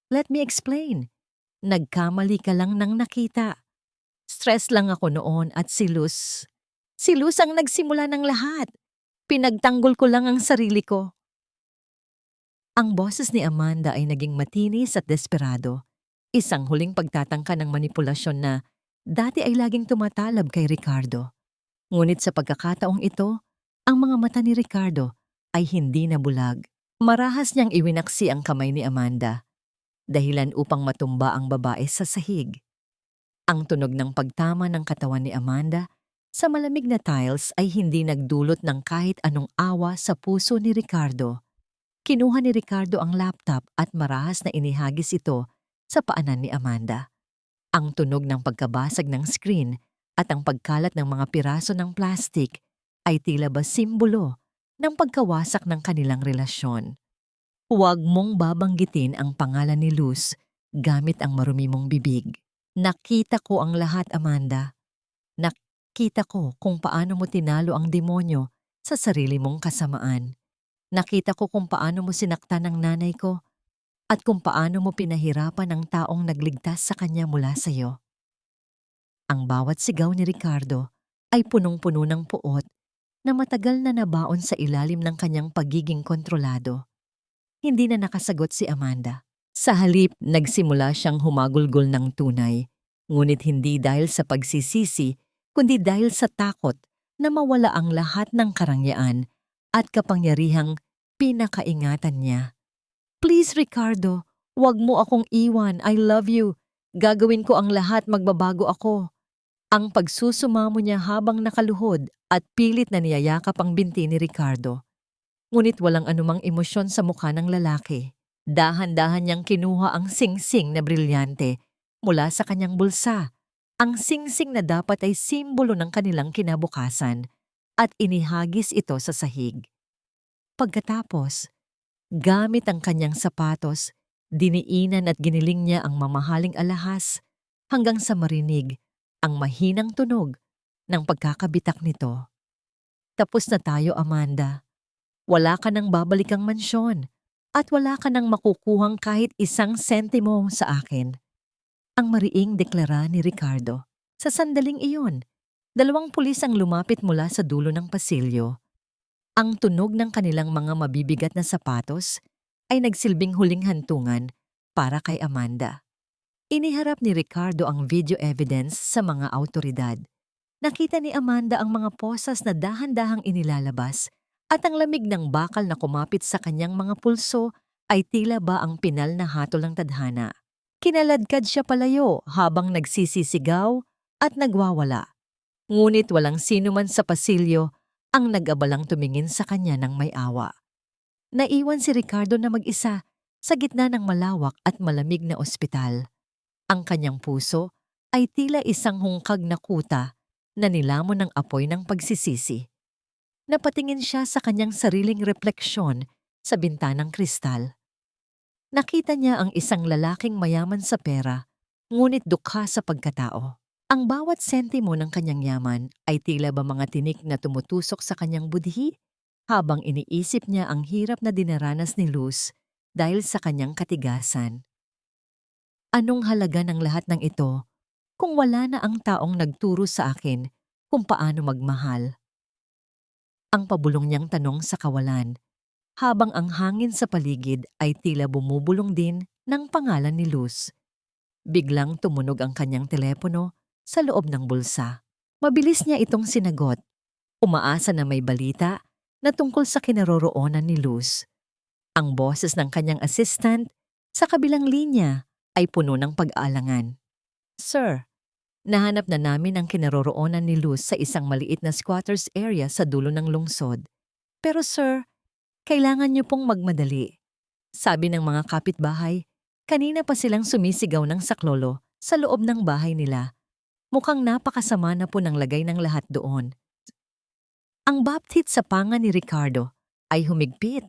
let me explain. Nagkamali ka lang ng nakita. Stress lang ako noon at si Luz. Si Luz ang nagsimula ng lahat. Pinagtanggol ko lang ang sarili ko. Ang boses ni Amanda ay naging matinis at desperado. Isang huling pagtatangka ng manipulasyon na dati ay laging tumatalab kay Ricardo. Ngunit sa pagkakataong ito, ang mga mata ni Ricardo ay hindi nabulag. Marahas niyang iwinaksi ang kamay ni Amanda, dahilan upang matumba ang babae sa sahig. Ang tunog ng pagtama ng katawan ni Amanda sa malamig na tiles ay hindi nagdulot ng kahit anong awa sa puso ni Ricardo. Kinuha ni Ricardo ang laptop at marahas na inihagis ito sa paanan ni Amanda. Ang tunog ng pagkabasag ng screen at ang pagkalat ng mga piraso ng plastik ay tila ba simbolo ng pagkawasak ng kanilang relasyon. Huwag mong babanggitin ang pangalan ni Luz gamit ang marumi mong bibig. Nakita ko ang lahat, Amanda. Nakita ko kung paano mo tinalo ang demonyo sa sarili mong kasamaan. Nakita ko kung paano mo sinaktan ang nanay ko at kung paano mo pinahirapan ang taong nagligtas sa kanya mula sa iyo. Ang bawat sigaw ni Ricardo ay punong-puno ng puot na matagal na nabaon sa ilalim ng kanyang pagiging kontrolado. Hindi na nakasagot si Amanda. Sa halip, nagsimula siyang humagulgol ng tunay, ngunit hindi dahil sa pagsisisi, kundi dahil sa takot na mawala ang lahat ng karangyaan at kapangyarihang pinakaingatan niya. Please, Ricardo, huwag mo akong iwan. I love you. Gagawin ko ang lahat, magbabago ako. Ang pagsusumamo niya habang nakaluhod at pilit na niyayakap ang binti ni Ricardo. Ngunit walang anumang emosyon sa mukha ng lalaki. Dahan-dahan niyang kinuha ang singsing na brilyante mula sa kanyang bulsa. Ang singsing na dapat ay simbolo ng kanilang kinabukasan at inihagis ito sa sahig. Pagkatapos, Gamit ang kanyang sapatos, diniinan at giniling niya ang mamahaling alahas hanggang sa marinig ang mahinang tunog ng pagkakabitak nito. Tapos na tayo, Amanda. Wala ka nang babalikang mansyon at wala ka nang makukuhang kahit isang sentimo sa akin. Ang mariing deklara ni Ricardo. Sa sandaling iyon, 2 pulis ang lumapit mula sa dulo ng pasilyo. Ang tunog ng kanilang mga mabibigat na sapatos ay nagsilbing huling hantungan para kay Amanda. Iniharap ni Ricardo ang video evidence sa mga awtoridad. Nakita ni Amanda ang mga posas na dahan-dahang inilalabas at ang lamig ng bakal na kumapit sa kanyang mga pulso ay tila ba ang pinal na hatol ng tadhana. Kinaladkad siya palayo habang nagsisisigaw at nagwawala. Ngunit walang sino man sa pasilyo ang nag-abalang tumingin sa kanya ng may awa. Naiwan si Ricardo na mag-isa sa gitna ng malawak at malamig na ospital. Ang kanyang puso ay tila isang hungkag na kuta na nilamon ng apoy ng pagsisisi. Napatingin siya sa kanyang sariling refleksyon sa bintanang kristal. Nakita niya ang isang lalaking mayaman sa pera, ngunit dukha sa pagkatao. Ang bawat sentimo ng kanyang yaman ay tila ba mga tinik na tumutusok sa kanyang budhi habang iniisip niya ang hirap na dinaranas ni Luz dahil sa kanyang katigasan. Anong halaga ng lahat ng ito kung wala na ang taong nagturo sa akin kung paano magmahal? Ang pabulong niyang tanong sa kawalan, habang ang hangin sa paligid ay tila bumubulong din ng pangalan ni Luz. Biglang tumunog ang kanyang telepono sa loob ng bulsa. Mabilis niya itong sinagot. Umaasa na may balita na tungkol sa kinaroroonan ni Luz. Ang boses ng kanyang assistant sa kabilang linya ay puno ng pag-aalangan. Sir, nahanap na namin ang kinaroroonan ni Luz sa isang maliit na squatters area sa dulo ng lungsod. Pero sir, kailangan niyo pong magmadali. Sabi ng mga kapitbahay, kanina pa silang sumisigaw ng saklolo sa loob ng bahay nila. Mukhang napakasama na po ng lagay ng lahat doon. Ang baptit sa panga ni Ricardo ay humigpit.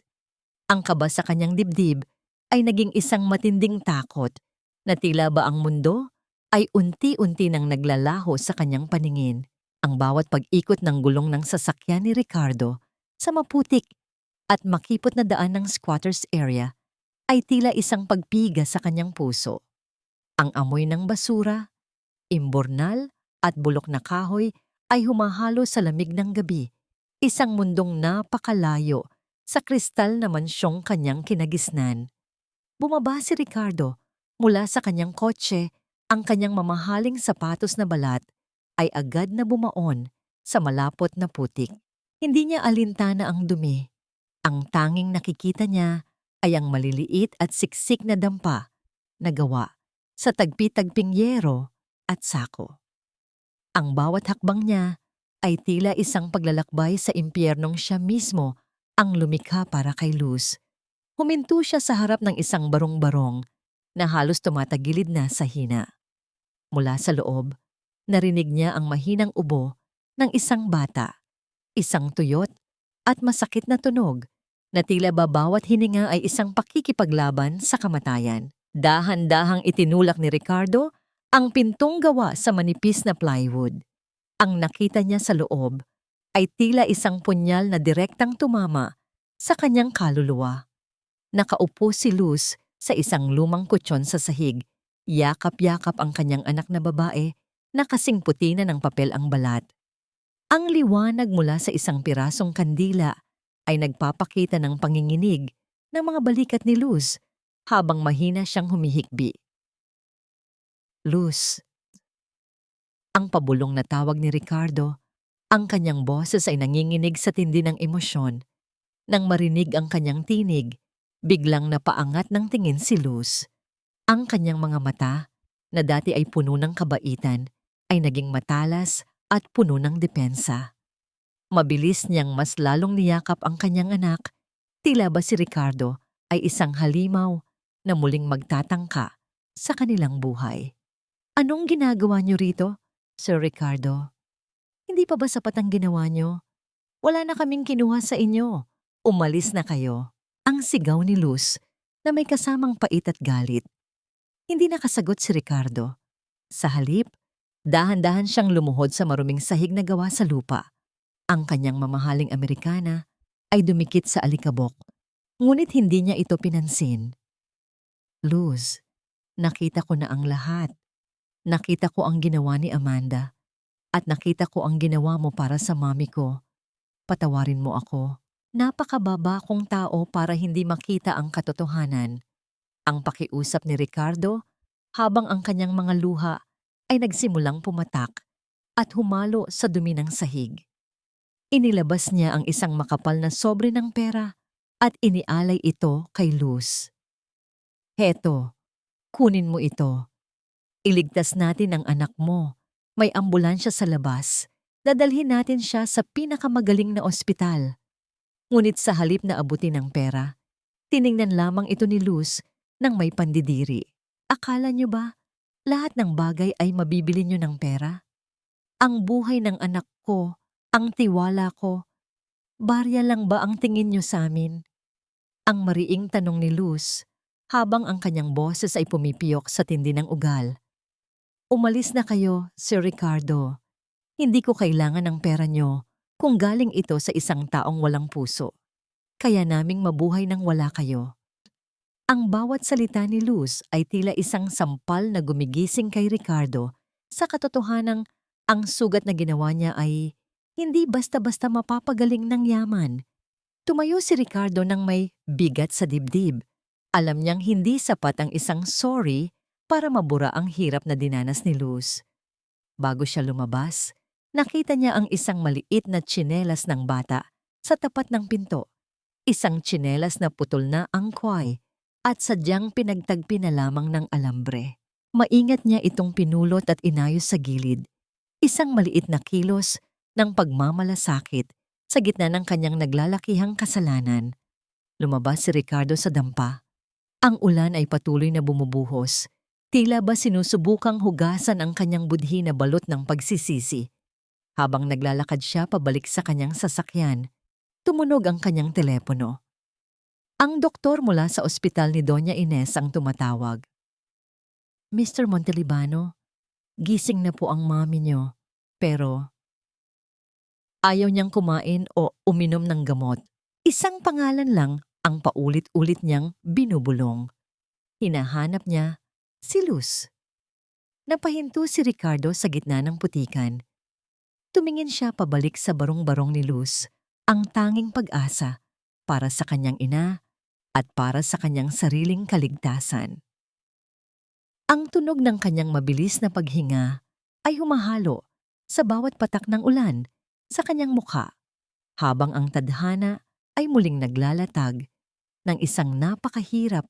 Ang kaba sa kanyang dibdib ay naging isang matinding takot na tila ba ang mundo ay unti-unti nang naglalaho sa kanyang paningin. Ang bawat pag-ikot ng gulong ng sasakyan ni Ricardo sa maputik at makipot na daan ng squatters area ay tila isang pagpiga sa kanyang puso. Ang amoy ng basura, imbornal at bulok na kahoy ay humahalo sa lamig ng gabi, isang mundong napakalayo sa kristal na mansyong kanyang kinagisnan. Bumaba si Ricardo mula sa kanyang kotse, ang kanyang mamahaling sapatos na balat ay agad na bumaon sa malapot na putik. Hindi niya alintana ang dumi. Ang tanging nakikita niya ay ang maliliit at siksik na dampa na gawa sa tagpi-tagping yero at sako. Ang bawat hakbang niya ay tila isang paglalakbay sa impyernong siya mismo ang lumikha para kay Luz. Huminto siya sa harap ng isang barong-barong na halos tumatagilid na sa hina. Mula sa loob, narinig niya ang mahinang ubo ng isang bata, isang tuyot at masakit na tunog na tila ba bawat hininga ay isang pakikipaglaban sa kamatayan. Dahan-dahang itinulak ni Ricardo ang pintong gawa sa manipis na plywood. Ang nakita niya sa loob ay tila isang punyal na direktang tumama sa kanyang kaluluwa. Nakaupo si Luz sa isang lumang kutsyon sa sahig. Yakap-yakap ang kanyang anak na babae na kasing puti na ng papel ang balat. Ang liwanag mula sa isang pirasong kandila ay nagpapakita ng panginginig ng mga balikat ni Luz habang mahina siyang humihikbi. Luz. Ang pabulong na tawag ni Ricardo, ang kanyang boses ay nanginginig sa tindi ng emosyon. Nang marinig ang kanyang tinig, biglang napaangat ng tingin si Luz. Ang kanyang mga mata, na dati ay puno ng kabaitan, ay naging matalas at puno ng depensa. Mabilis niyang mas lalong niyakap ang kanyang anak, tila ba si Ricardo ay isang halimaw na muling magtatangka sa kanilang buhay. Anong ginagawa niyo rito, Sir Ricardo? Hindi pa ba sapat ang ginawa niyo? Wala na kaming kinuha sa inyo. Umalis na kayo. Ang sigaw ni Luz na may kasamang pait at galit. Hindi nakasagot si Ricardo. Sa halip, dahan-dahan siyang lumuhod sa maruming sahig na gawa sa lupa. Ang kanyang mamahaling Amerikana ay dumikit sa alikabok, ngunit hindi niya ito pinansin. Luz, nakita ko na ang lahat. Nakita ko ang ginawa ni Amanda. At nakita ko ang ginawa mo para sa mami ko. Patawarin mo ako. Napakababa kong tao para hindi makita ang katotohanan. Ang pakiusap ni Ricardo habang ang kanyang mga luha ay nagsimulang pumatak at humalo sa dumi ng sahig. Inilabas niya ang isang makapal na sobre ng pera at inialay ito kay Luz. Heto, kunin mo ito. Iligtas natin ang anak mo. May ambulansya sa labas. Dadalhin natin siya sa pinakamagaling na ospital. Ngunit sa halip na abutin ng pera, tiningnan lamang ito ni Luz nang may pandidiri. Akala niyo ba, lahat ng bagay ay mabibili niyo ng pera? Ang buhay ng anak ko, ang tiwala ko, barya lang ba ang tingin niyo sa amin? Ang mariing tanong ni Luz, habang ang kanyang boses ay pumipiyok sa tindi ng ugal. Umalis na kayo, Sir Ricardo. Hindi ko kailangan ng pera niyo kung galing ito sa isang taong walang puso. Kaya naming mabuhay nang wala kayo. Ang bawat salita ni Luz ay tila isang sampal na gumigising kay Ricardo sa katotohanang ang sugat na ginawa niya ay hindi basta-basta mapapagaling ng yaman. Tumayo si Ricardo nang may bigat sa dibdib. Alam niyang hindi sapat ang isang sorry para mabura ang hirap na dinanas ni Luz. Bago siya lumabas, nakita niya ang isang maliit na tsinelas ng bata sa tapat ng pinto. Isang tsinelas na putol na ang kway at sadyang pinagtagpi na lamang ng alambre. Maingat niya itong pinulot at inayos sa gilid. Isang maliit na kilos ng pagmamalasakit sa gitna ng kanyang naglalakihang kasalanan. Lumabas si Ricardo sa dampa. Ang ulan ay patuloy na bumubuhos. Tila ba sinusubukang hugasan ang kanyang budhi na balot ng pagsisisi. Habang naglalakad siya pabalik sa kanyang sasakyan, tumunog ang kanyang telepono. Ang doktor mula sa ospital ni Doña Ines ang tumatawag. Mr. Montelibano, gising na po ang mami niyo, pero ayaw niyang kumain o uminom ng gamot. Isang pangalan lang ang paulit-ulit niyang binubulong. Hinahanap niya si Luz. Napahinto si Ricardo sa gitna ng putikan. Tumingin siya pabalik sa barong-barong ni Luz, ang tanging pag-asa para sa kanyang ina at para sa kanyang sariling kaligtasan. Ang tunog ng kanyang mabilis na paghinga ay humahalo sa bawat patak ng ulan sa kanyang mukha, habang ang tadhana ay muling naglalatag ng isang napakahirap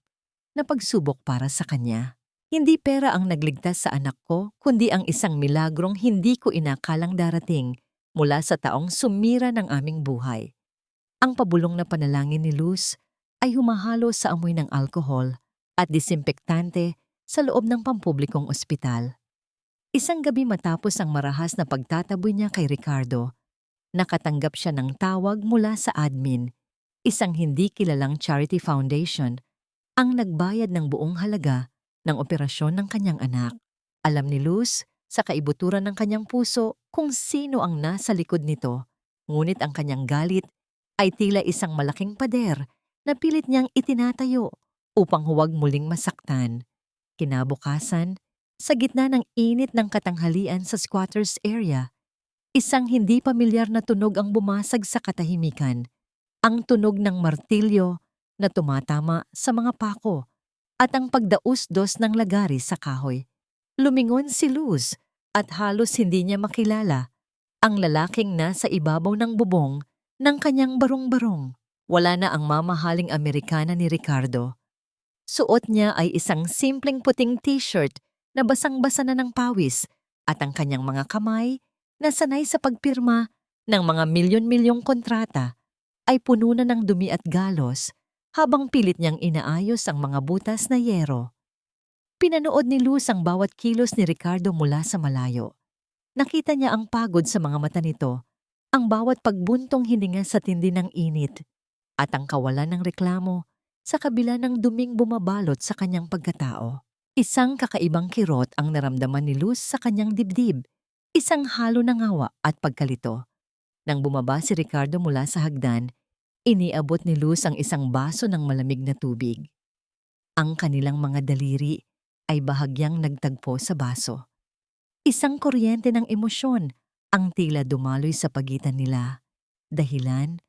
na pagsubok para sa kanya. Hindi pera ang nagligtas sa anak ko, kundi ang isang milagrong hindi ko inakalang darating mula sa taong sumira ng aming buhay. Ang pabulong na panalangin ni Luz ay humahalo sa amoy ng alkohol at disinfektante sa loob ng pampublikong ospital. Isang gabi matapos ang marahas na pagtataboy niya kay Ricardo, nakatanggap siya ng tawag mula sa admin, isang hindi kilalang charity foundation, ang nagbayad ng buong halaga ng operasyon ng kanyang anak. Alam ni Luz sa kaibuturan ng kanyang puso kung sino ang nasa likod nito, ngunit ang kanyang galit ay tila isang malaking pader na pilit niyang itinatayo upang huwag muling masaktan. Kinabukasan, sa gitna ng init ng katanghalian sa squatters area, isang hindi pamilyar na tunog ang bumasag sa katahimikan. Ang tunog ng martilyo na tumatama sa mga pako at ang pagdaus-dos ng lagari sa kahoy. Lumingon si Luz at halos hindi niya makilala ang lalaking nasa ibabaw ng bubong ng kanyang barong-barong. Wala na ang mamahaling Amerikana ni Ricardo. Suot niya ay isang simpleng puting t-shirt na basang-basa na ng pawis at ang kanyang mga kamay na sanay sa pagpirma ng mga milyon-milyong kontrata ay puno na ng dumi at galos habang pilit niyang inaayos ang mga butas na yero. Pinanood ni Luz ang bawat kilos ni Ricardo mula sa malayo. Nakita niya ang pagod sa mga mata nito, ang bawat pagbuntong hininga sa tindi ng init. at ang kawalan ng reklamo sa kabila ng duming bumabalot sa kanyang pagkatao. Isang kakaibang kirot ang naramdaman ni Luz sa kanyang dibdib, isang halo ng awa at pagkalito. Nang bumaba si Ricardo mula sa hagdan, iniabot ni Luz ang isang baso ng malamig na tubig. Ang kanilang mga daliri ay bahagyang nagtagpo sa baso. Isang kuryente ng emosyon ang tila dumaloy sa pagitan nila. Dahilan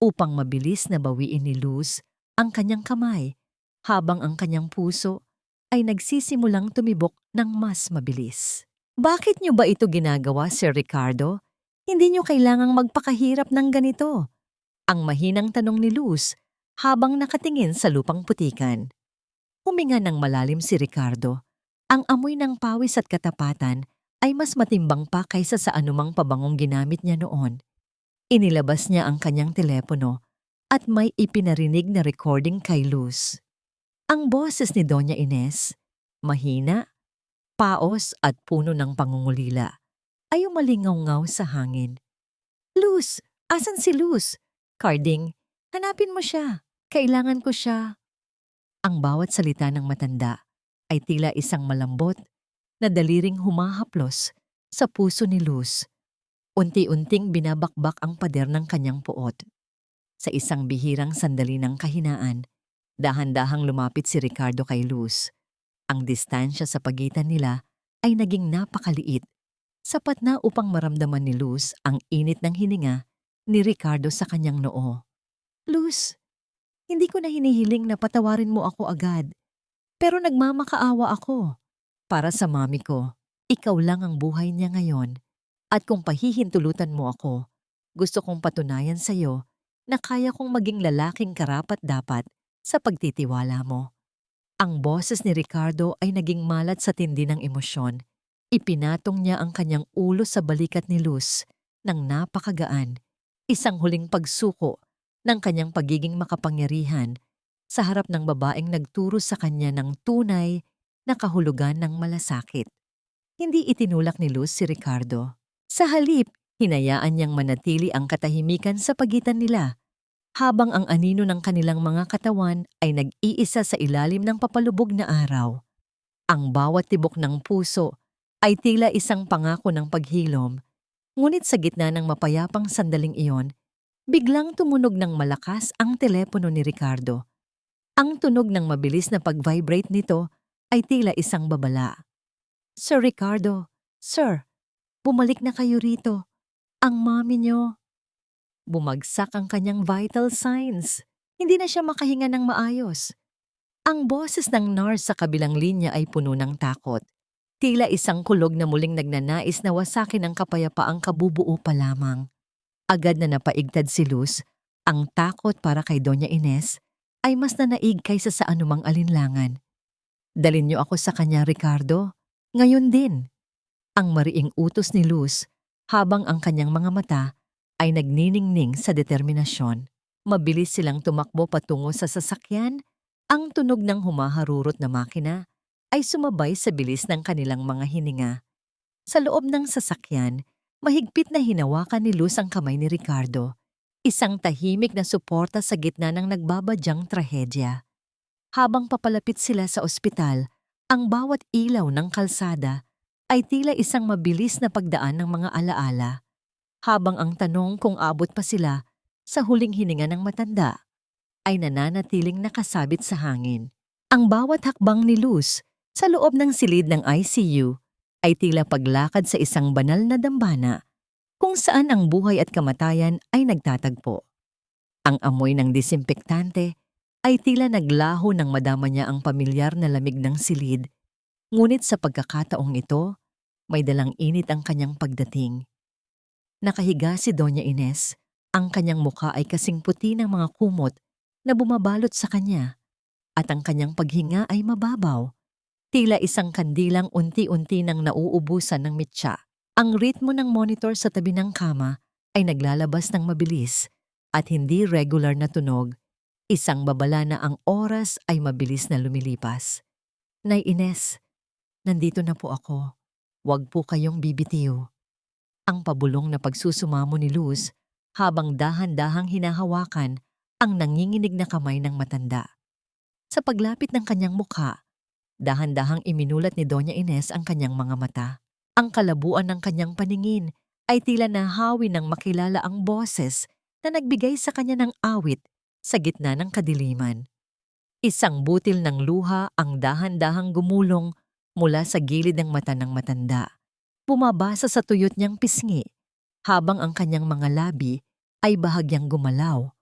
upang mabilis na bawiin ni Luz ang kanyang kamay habang ang kanyang puso ay nagsisimulang tumibok ng mas mabilis. Bakit niyo ba ito ginagawa, Sir Ricardo? Hindi niyo kailangang magpakahirap ng ganito. Ang mahinang tanong ni Luz habang nakatingin sa lupang putikan. Huminga ng malalim si Ricardo. Ang amoy ng pawis at katapatan ay mas matimbang pa kaysa sa anumang pabangong ginamit niya noon. Inilabas niya ang kanyang telepono at may ipinarinig na recording kay Luz. Ang boses ni Doña Ines, mahina, paos at puno ng pangungulila, ay umalingaw-ngaw sa hangin. Luz! Asan si Luz? Carding, hanapin mo siya. Kailangan ko siya. Ang bawat salita ng matanda ay tila isang malambot na daliring humahaplos sa puso ni Luz. Unti-unting binabakbak ang pader ng kanyang puot. Sa isang bihirang sandali ng kahinaan, dahan-dahang lumapit si Ricardo kay Luz. Ang distansya sa pagitan nila ay naging napakaliit, sapat na upang maramdaman ni Luz ang init ng hininga ni Ricardo sa kanyang noo. Luz, hindi ko na hinihiling na patawarin mo ako agad, pero nagmamakaawa ako. Para sa mami ko, ikaw lang ang buhay niya ngayon. At kung pahihintulutan mo ako, gusto kong patunayan sa iyo na kaya kong maging lalaking karapat-dapat sa pagtitiwala mo. Ang boses ni Ricardo ay naging malat sa tindi ng emosyon. Ipinatong niya ang kanyang ulo sa balikat ni Luz ng napakagaan, isang huling pagsuko ng kanyang pagiging makapangyarihan sa harap ng babaeng nagturo sa kanya ng tunay na kahulugan ng malasakit. Hindi itinulak ni Luz si Ricardo. Sa halip, hinayaan niyang manatili ang katahimikan sa pagitan nila, habang ang anino ng kanilang mga katawan ay nag-iisa sa ilalim ng papalubog na araw. Ang bawat tibok ng puso ay tila isang pangako ng paghilom, ngunit sa gitna ng mapayapang sandaling iyon, biglang tumunog ng malakas ang telepono ni Ricardo. Ang tunog ng mabilis na pag-vibrate nito ay tila isang babala. Sir Ricardo, Sir, bumalik na kayo rito. Ang mami niyo. Bumagsak ang kanyang vital signs. Hindi na siya makahinga ng maayos. Ang boses ng nurse sa kabilang linya ay puno ng takot. Tila isang kulog na muling nagnanais na wasakin ang kapayapaang kabubuo pa lamang. Agad na napaigtad si Luz, ang takot para kay Doña Ines ay mas nanaig kaysa sa anumang alinlangan. Dalin niyo ako sa kanya, Ricardo. Ngayon din. Ang mariing utos ni Luz habang ang kanyang mga mata ay nagniningning sa determinasyon. Mabilis silang tumakbo patungo sa sasakyan. Ang tunog ng humaharurot na makina ay sumabay sa bilis ng kanilang mga hininga. Sa loob ng sasakyan, mahigpit na hinawakan ni Luz ang kamay ni Ricardo, isang tahimik na suporta sa gitna ng nagbabadyang trahedya. Habang papalapit sila sa ospital, ang bawat ilaw ng kalsada ay tila isang mabilis na pagdaan ng mga alaala, habang ang tanong kung abot pa sila sa huling hininga ng matanda ay nananatiling nakasabit sa hangin. Ang bawat hakbang ni Luz sa loob ng silid ng ICU ay tila paglakad sa isang banal na dambana kung saan ang buhay at kamatayan ay nagtatagpo. Ang amoy ng disinfektante ay tila naglaho nang madama niya ang pamilyar na lamig ng silid, ngunit sa pagkakataong ito, may dalang init ang kanyang pagdating. Nakahiga si Doña Ines, ang kanyang muka ay kasing puti ng mga kumot na bumabalot sa kanya, at ang kanyang paghinga ay mababaw, tila isang kandilang unti-unti nang nauubusan ng mitya. Ang ritmo ng monitor sa tabi ng kama ay naglalabas ng mabilis at hindi regular na tunog, isang babala na ang oras ay mabilis na lumilipas. Nay Ines, nandito na po ako. Huwag po kayong bibitiw. Ang pabulong na pagsusumamo ni Luz habang dahan-dahang hinahawakan ang nanginginig na kamay ng matanda. Sa paglapit ng kanyang mukha, dahan-dahang iminulat ni Doña Ines ang kanyang mga mata. Ang kalabuan ng kanyang paningin ay tila nahawi ng makilala ang boses na nagbigay sa kanya ng awit sa gitna ng kadiliman. Isang butil ng luha ang dahan-dahang gumulong mula sa gilid ng mata ng matanda. Bumabasa sa tuyot niyang pisngi habang ang kanyang mga labi ay bahagyang gumalaw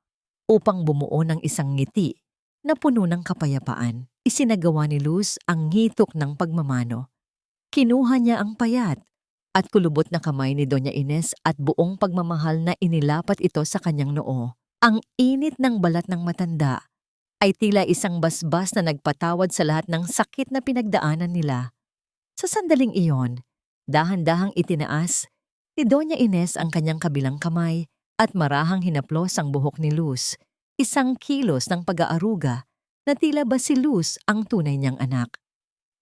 upang bumuo ng isang ngiti na puno ng kapayapaan. Isinagawa ni Luz ang ngitok ng pagmamano. Kinuha niya ang payat at kulubot na kamay ni Doña Ines at buong pagmamahal na inilapat ito sa kanyang noo. Ang init ng balat ng matanda ay tila isang basbas na nagpatawad sa lahat ng sakit na pinagdaanan nila. Sa sandaling iyon, dahan-dahang itinaas ni Doña Ines ang kanyang kabilang kamay at marahang hinaplos ang buhok ni Luz, isang kilos ng pag-aaruga na tila ba si Luz ang tunay niyang anak.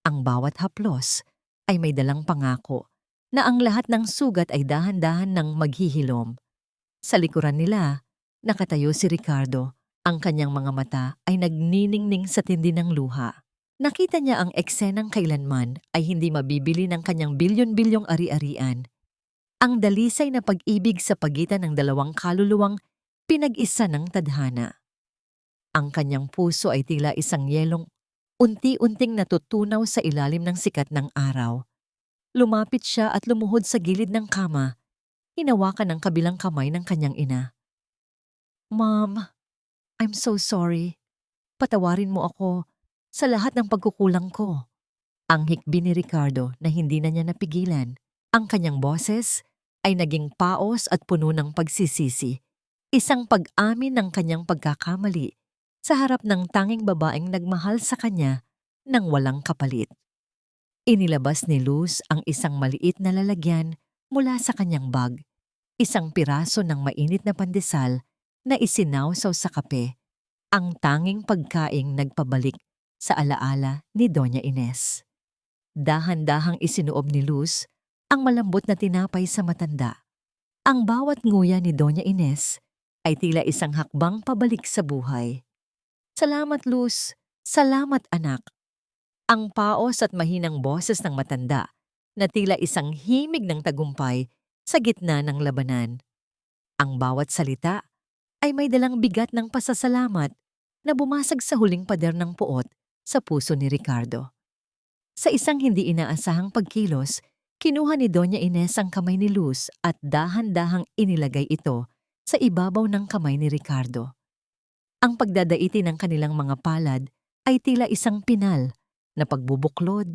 Ang bawat haplos ay may dalang pangako na ang lahat ng sugat ay dahan-dahan ng maghihilom. Sa likuran nila, nakatayo si Ricardo. Ang kanyang mga mata ay nagniningning sa tindi ng luha. Nakita niya ang eksenang kailanman ay hindi mabibili ng kanyang bilyon-bilyong ari-arian. Ang dalisay na pag-ibig sa pagitan ng dalawang kaluluwang pinag-isa ng tadhana. Ang kanyang puso ay tila isang yelong unti-unting natutunaw sa ilalim ng sikat ng araw. Lumapit siya at lumuhod sa gilid ng kama, hinawakan ang kabilang kamay ng kanyang ina. "Mom, I'm so sorry. Patawarin mo ako sa lahat ng pagkukulang ko." Ang hikbi ni Ricardo na hindi na niya napigilan. Ang kanyang boses ay naging paos at puno ng pagsisisi. Isang pag-amin ng kanyang pagkakamali sa harap ng tanging babaeng nagmahal sa kanya ng walang kapalit. Inilabas ni Luz ang isang maliit na lalagyan mula sa kanyang bag. Isang piraso ng mainit na pandesal na isinawsaw sa kape. Ang tanging pagkaing nagpabalik sa alaala ni Doña Ines. Dahan-dahang isinuob ni Luz ang malambot na tinapay sa matanda. Ang bawat nguya ni Doña Ines ay tila isang hakbang pabalik sa buhay. "Salamat, Luz. Salamat, anak." Ang paos at mahinang boses ng matanda na tila isang himig ng tagumpay sa gitna ng labanan. Ang bawat salita ay may dalang bigat ng pasasalamat na bumasag sa huling pader ng puot sa puso ni Ricardo. Sa isang hindi inaasahang pagkilos, kinuha ni Doña Ines ang kamay ni Luz at dahan-dahang inilagay ito sa ibabaw ng kamay ni Ricardo. Ang pagdadaiti ng kanilang mga palad ay tila isang pinal na pagbubuklod,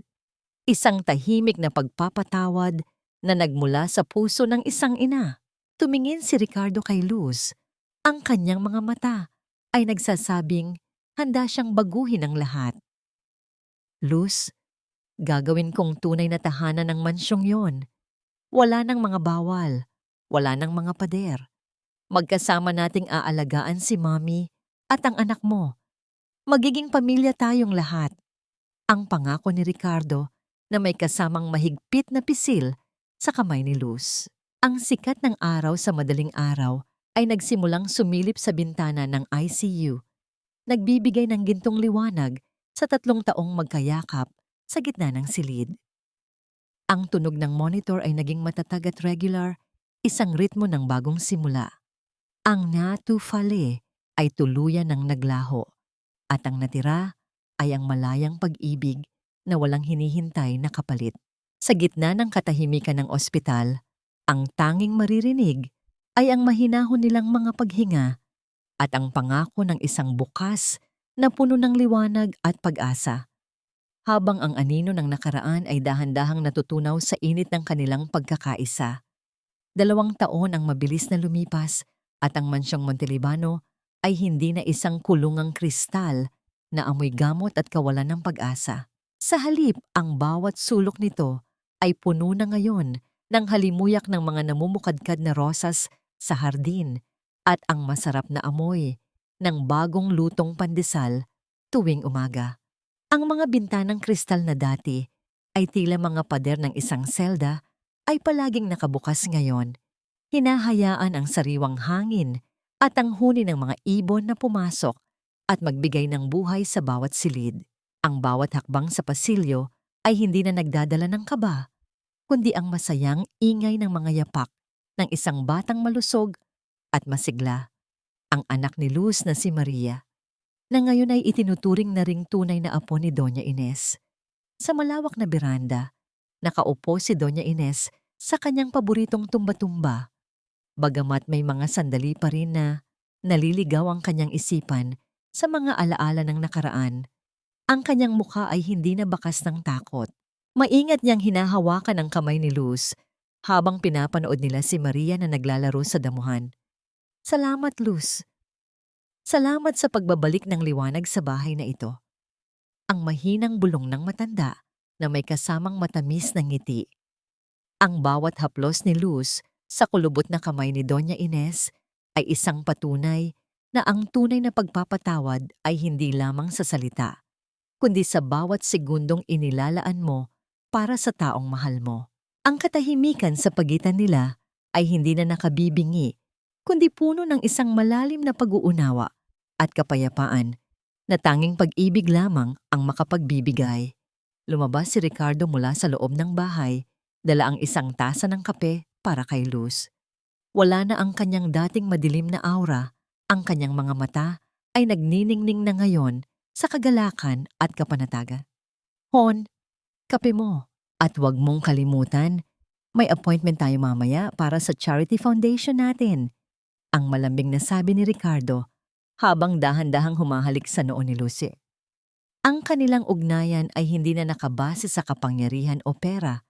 isang tahimik na pagpapatawad na nagmula sa puso ng isang ina. Tumingin si Ricardo kay Luz. Ang kanyang mga mata ay nagsasabing handa siyang baguhin ang lahat. "Luz, gagawin kong tunay na tahanan ng mansyong yon. Wala ng mga bawal, wala ng mga pader. Magkasama nating aalagaan si Mommy at ang anak mo. Magiging pamilya tayong lahat." Ang pangako ni Ricardo na may kasamang mahigpit na pisil sa kamay ni Luz. Ang sikat ng araw sa madaling araw ay nagsimulang sumilip sa bintana ng ICU, nagbibigay ng gintong liwanag sa 3 taong magkayakap sa gitna ng silid. Ang tunog ng monitor ay naging matatag at regular, isang ritmo ng bagong simula. Ang natufale ay tuluyan ng naglaho, at ang natira ay ang malayang pag-ibig na walang hinihintay na kapalit. Sa gitna ng katahimikan ng ospital, ang tanging maririnig ay ang mahinahon nilang mga paghinga at ang pangako ng isang bukas na puno ng liwanag at pag-asa. Habang ang anino ng nakaraan ay dahan-dahang natutunaw sa init ng kanilang pagkakaisa. 2 taon ang mabilis na lumipas at ang mansyong Montelibano ay hindi na isang kulungang kristal na amoy gamot at kawalan ng pag-asa. Sa halip, ang bawat sulok nito ay puno na ngayon ng halimuyak ng mga namumukadkad na rosas sa hardin at ang masarap na amoy ng bagong lutong pandesal tuwing umaga. Ang mga bintanang kristal na dati ay tila mga pader ng isang selda ay palaging nakabukas ngayon. Hinahayaan ang sariwang hangin at ang huni ng mga ibon na pumasok at magbigay ng buhay sa bawat silid. Ang bawat hakbang sa pasilyo ay hindi na nagdadala ng kaba, kundi ang masayang ingay ng mga yapak ng isang batang malusog at masigla, ang anak ni Luz na si Maria, na ngayon ay itinuturing na ring tunay na apo ni Doña Ines. Sa malawak na beranda, nakaupo si Doña Ines sa kanyang paboritong tumba-tumba. Bagamat may mga sandali pa rin na naliligaw ang kanyang isipan sa mga alaala ng nakaraan, ang kanyang mukha ay hindi na bakas ng takot. Maingat niyang hinahawakan ang kamay ni Luz habang pinapanood nila si Maria na naglalaro sa damuhan. Salamat, Luz. Salamat sa pagbabalik ng liwanag sa bahay na ito. Ang mahinang bulong ng matanda na may kasamang matamis na ngiti. Ang bawat haplos ni Luz sa kulubot na kamay ni Doña Ines ay isang patunay na ang tunay na pagpapatawad ay hindi lamang sa salita, kundi sa bawat segundong inilalaan mo para sa taong mahal mo. Ang katahimikan sa pagitan nila ay hindi na nakabibingi, kundi puno ng isang malalim na pag-uunawa at kapayapaan na tanging pag-ibig lamang ang makapagbibigay. Lumabas si Ricardo mula sa loob ng bahay, dala ang isang tasa ng kape para kay Luz. Wala na ang kanyang dating madilim na aura, ang kanyang mga mata ay nagniningning na ngayon sa kagalakan at kapanatagan. Hon, kape mo. At huwag mong kalimutan, may appointment tayo mamaya para sa charity foundation natin. Ang malambing na sabi ni Ricardo habang dahan-dahang humahalik sa noo ni Lucy. Ang kanilang ugnayan ay hindi na nakabase sa kapangyarihan o pera,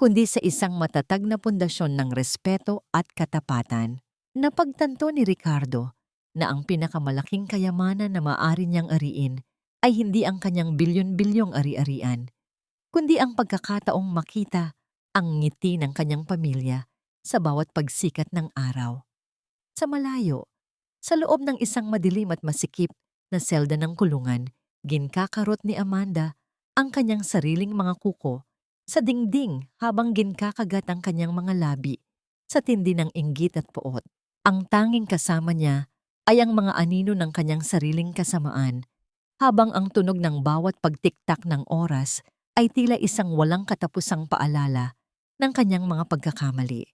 kundi sa isang matatag na pundasyon ng respeto at katapatan. Napagtanto ni Ricardo na ang pinakamalaking kayamanan na maaari niyang ariin ay hindi ang kanyang bilyon-bilyong ari-arian, kundi ang pagkakataong makita ang ngiti ng kanyang pamilya sa bawat pagsikat ng araw. Sa malayo, sa loob ng isang madilim at masikip na selda ng kulungan, ginkakarot ni Amanda ang kanyang sariling mga kuko sa dingding habang ginkakagat ang kanyang mga labi sa tindi ng inggit at poot. Ang tanging kasama niya ay ang mga anino ng kanyang sariling kasamaan, habang ang tunog ng bawat pagtiktak ng oras ay tila isang walang katapusang paalala ng kanyang mga pagkakamali.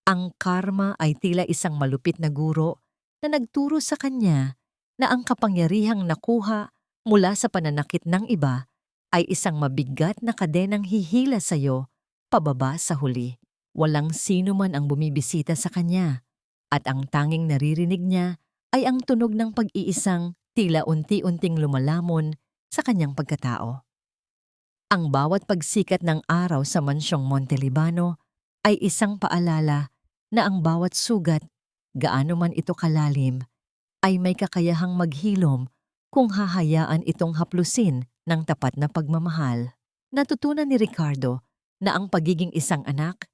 Ang karma ay tila isang malupit na guro na nagturo sa kanya na ang kapangyarihang nakuha mula sa pananakit ng iba ay isang mabigat na kadenang hihila sa iyo pababa sa huli. Walang sino man ang bumibisita sa kanya at ang tanging naririnig niya ay ang tunog ng pag-iisang tila unti-unting lumalamon sa kanyang pagkatao. Ang bawat pagsikat ng araw sa mansyong Montelibano ay isang paalala na ang bawat sugat, gaano man ito kalalim, ay may kakayahang maghilom kung hahayaan itong haplusin ng tapat na pagmamahal. Natutunan ni Ricardo na ang pagiging isang anak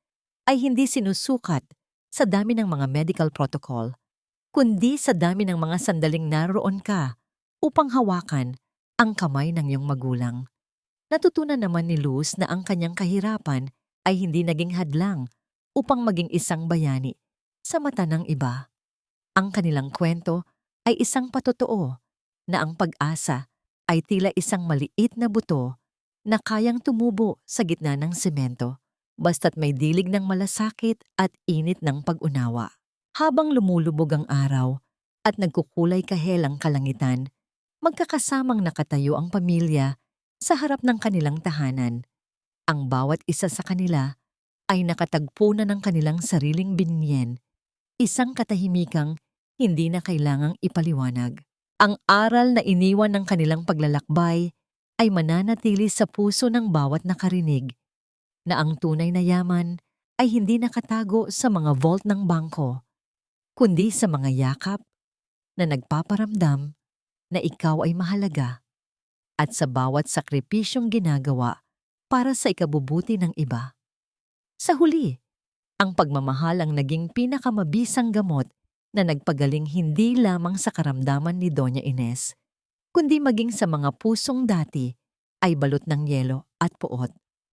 ay hindi sinusukat sa dami ng mga medical protocol, kundi sa dami ng mga sandaling naroon ka upang hawakan ang kamay ng iyong magulang. Natutunan naman ni Luz na ang kanyang kahirapan ay hindi naging hadlang upang maging isang bayani sa mata ng iba. Ang kanilang kwento ay isang patotoo na ang pag-asa ay tila isang maliit na buto na kayang tumubo sa gitna ng semento, basta't may dilig ng malasakit at init ng pag-unawa. Habang lumulubog ang araw at nagkukulay kahelang kalangitan, magkakasamang nakatayo ang pamilya sa harap ng kanilang tahanan. Ang bawat isa sa kanila ay nakatagpo na ng kanilang sariling binyen, isang katahimikang hindi na kailangang ipaliwanag. Ang aral na iniwan ng kanilang paglalakbay ay mananatili sa puso ng bawat nakarinig, na ang tunay na yaman ay hindi nakatago sa mga vault ng bangko, kundi sa mga yakap na nagpaparamdam na ikaw ay mahalaga at sa bawat sakripisyong ginagawa para sa ikabubuti ng iba. Sa huli, ang pagmamahal ang naging pinakamabisang gamot na nagpagaling hindi lamang sa karamdaman ni Doña Ines, kundi maging sa mga pusong dati ay balot ng yelo at puot.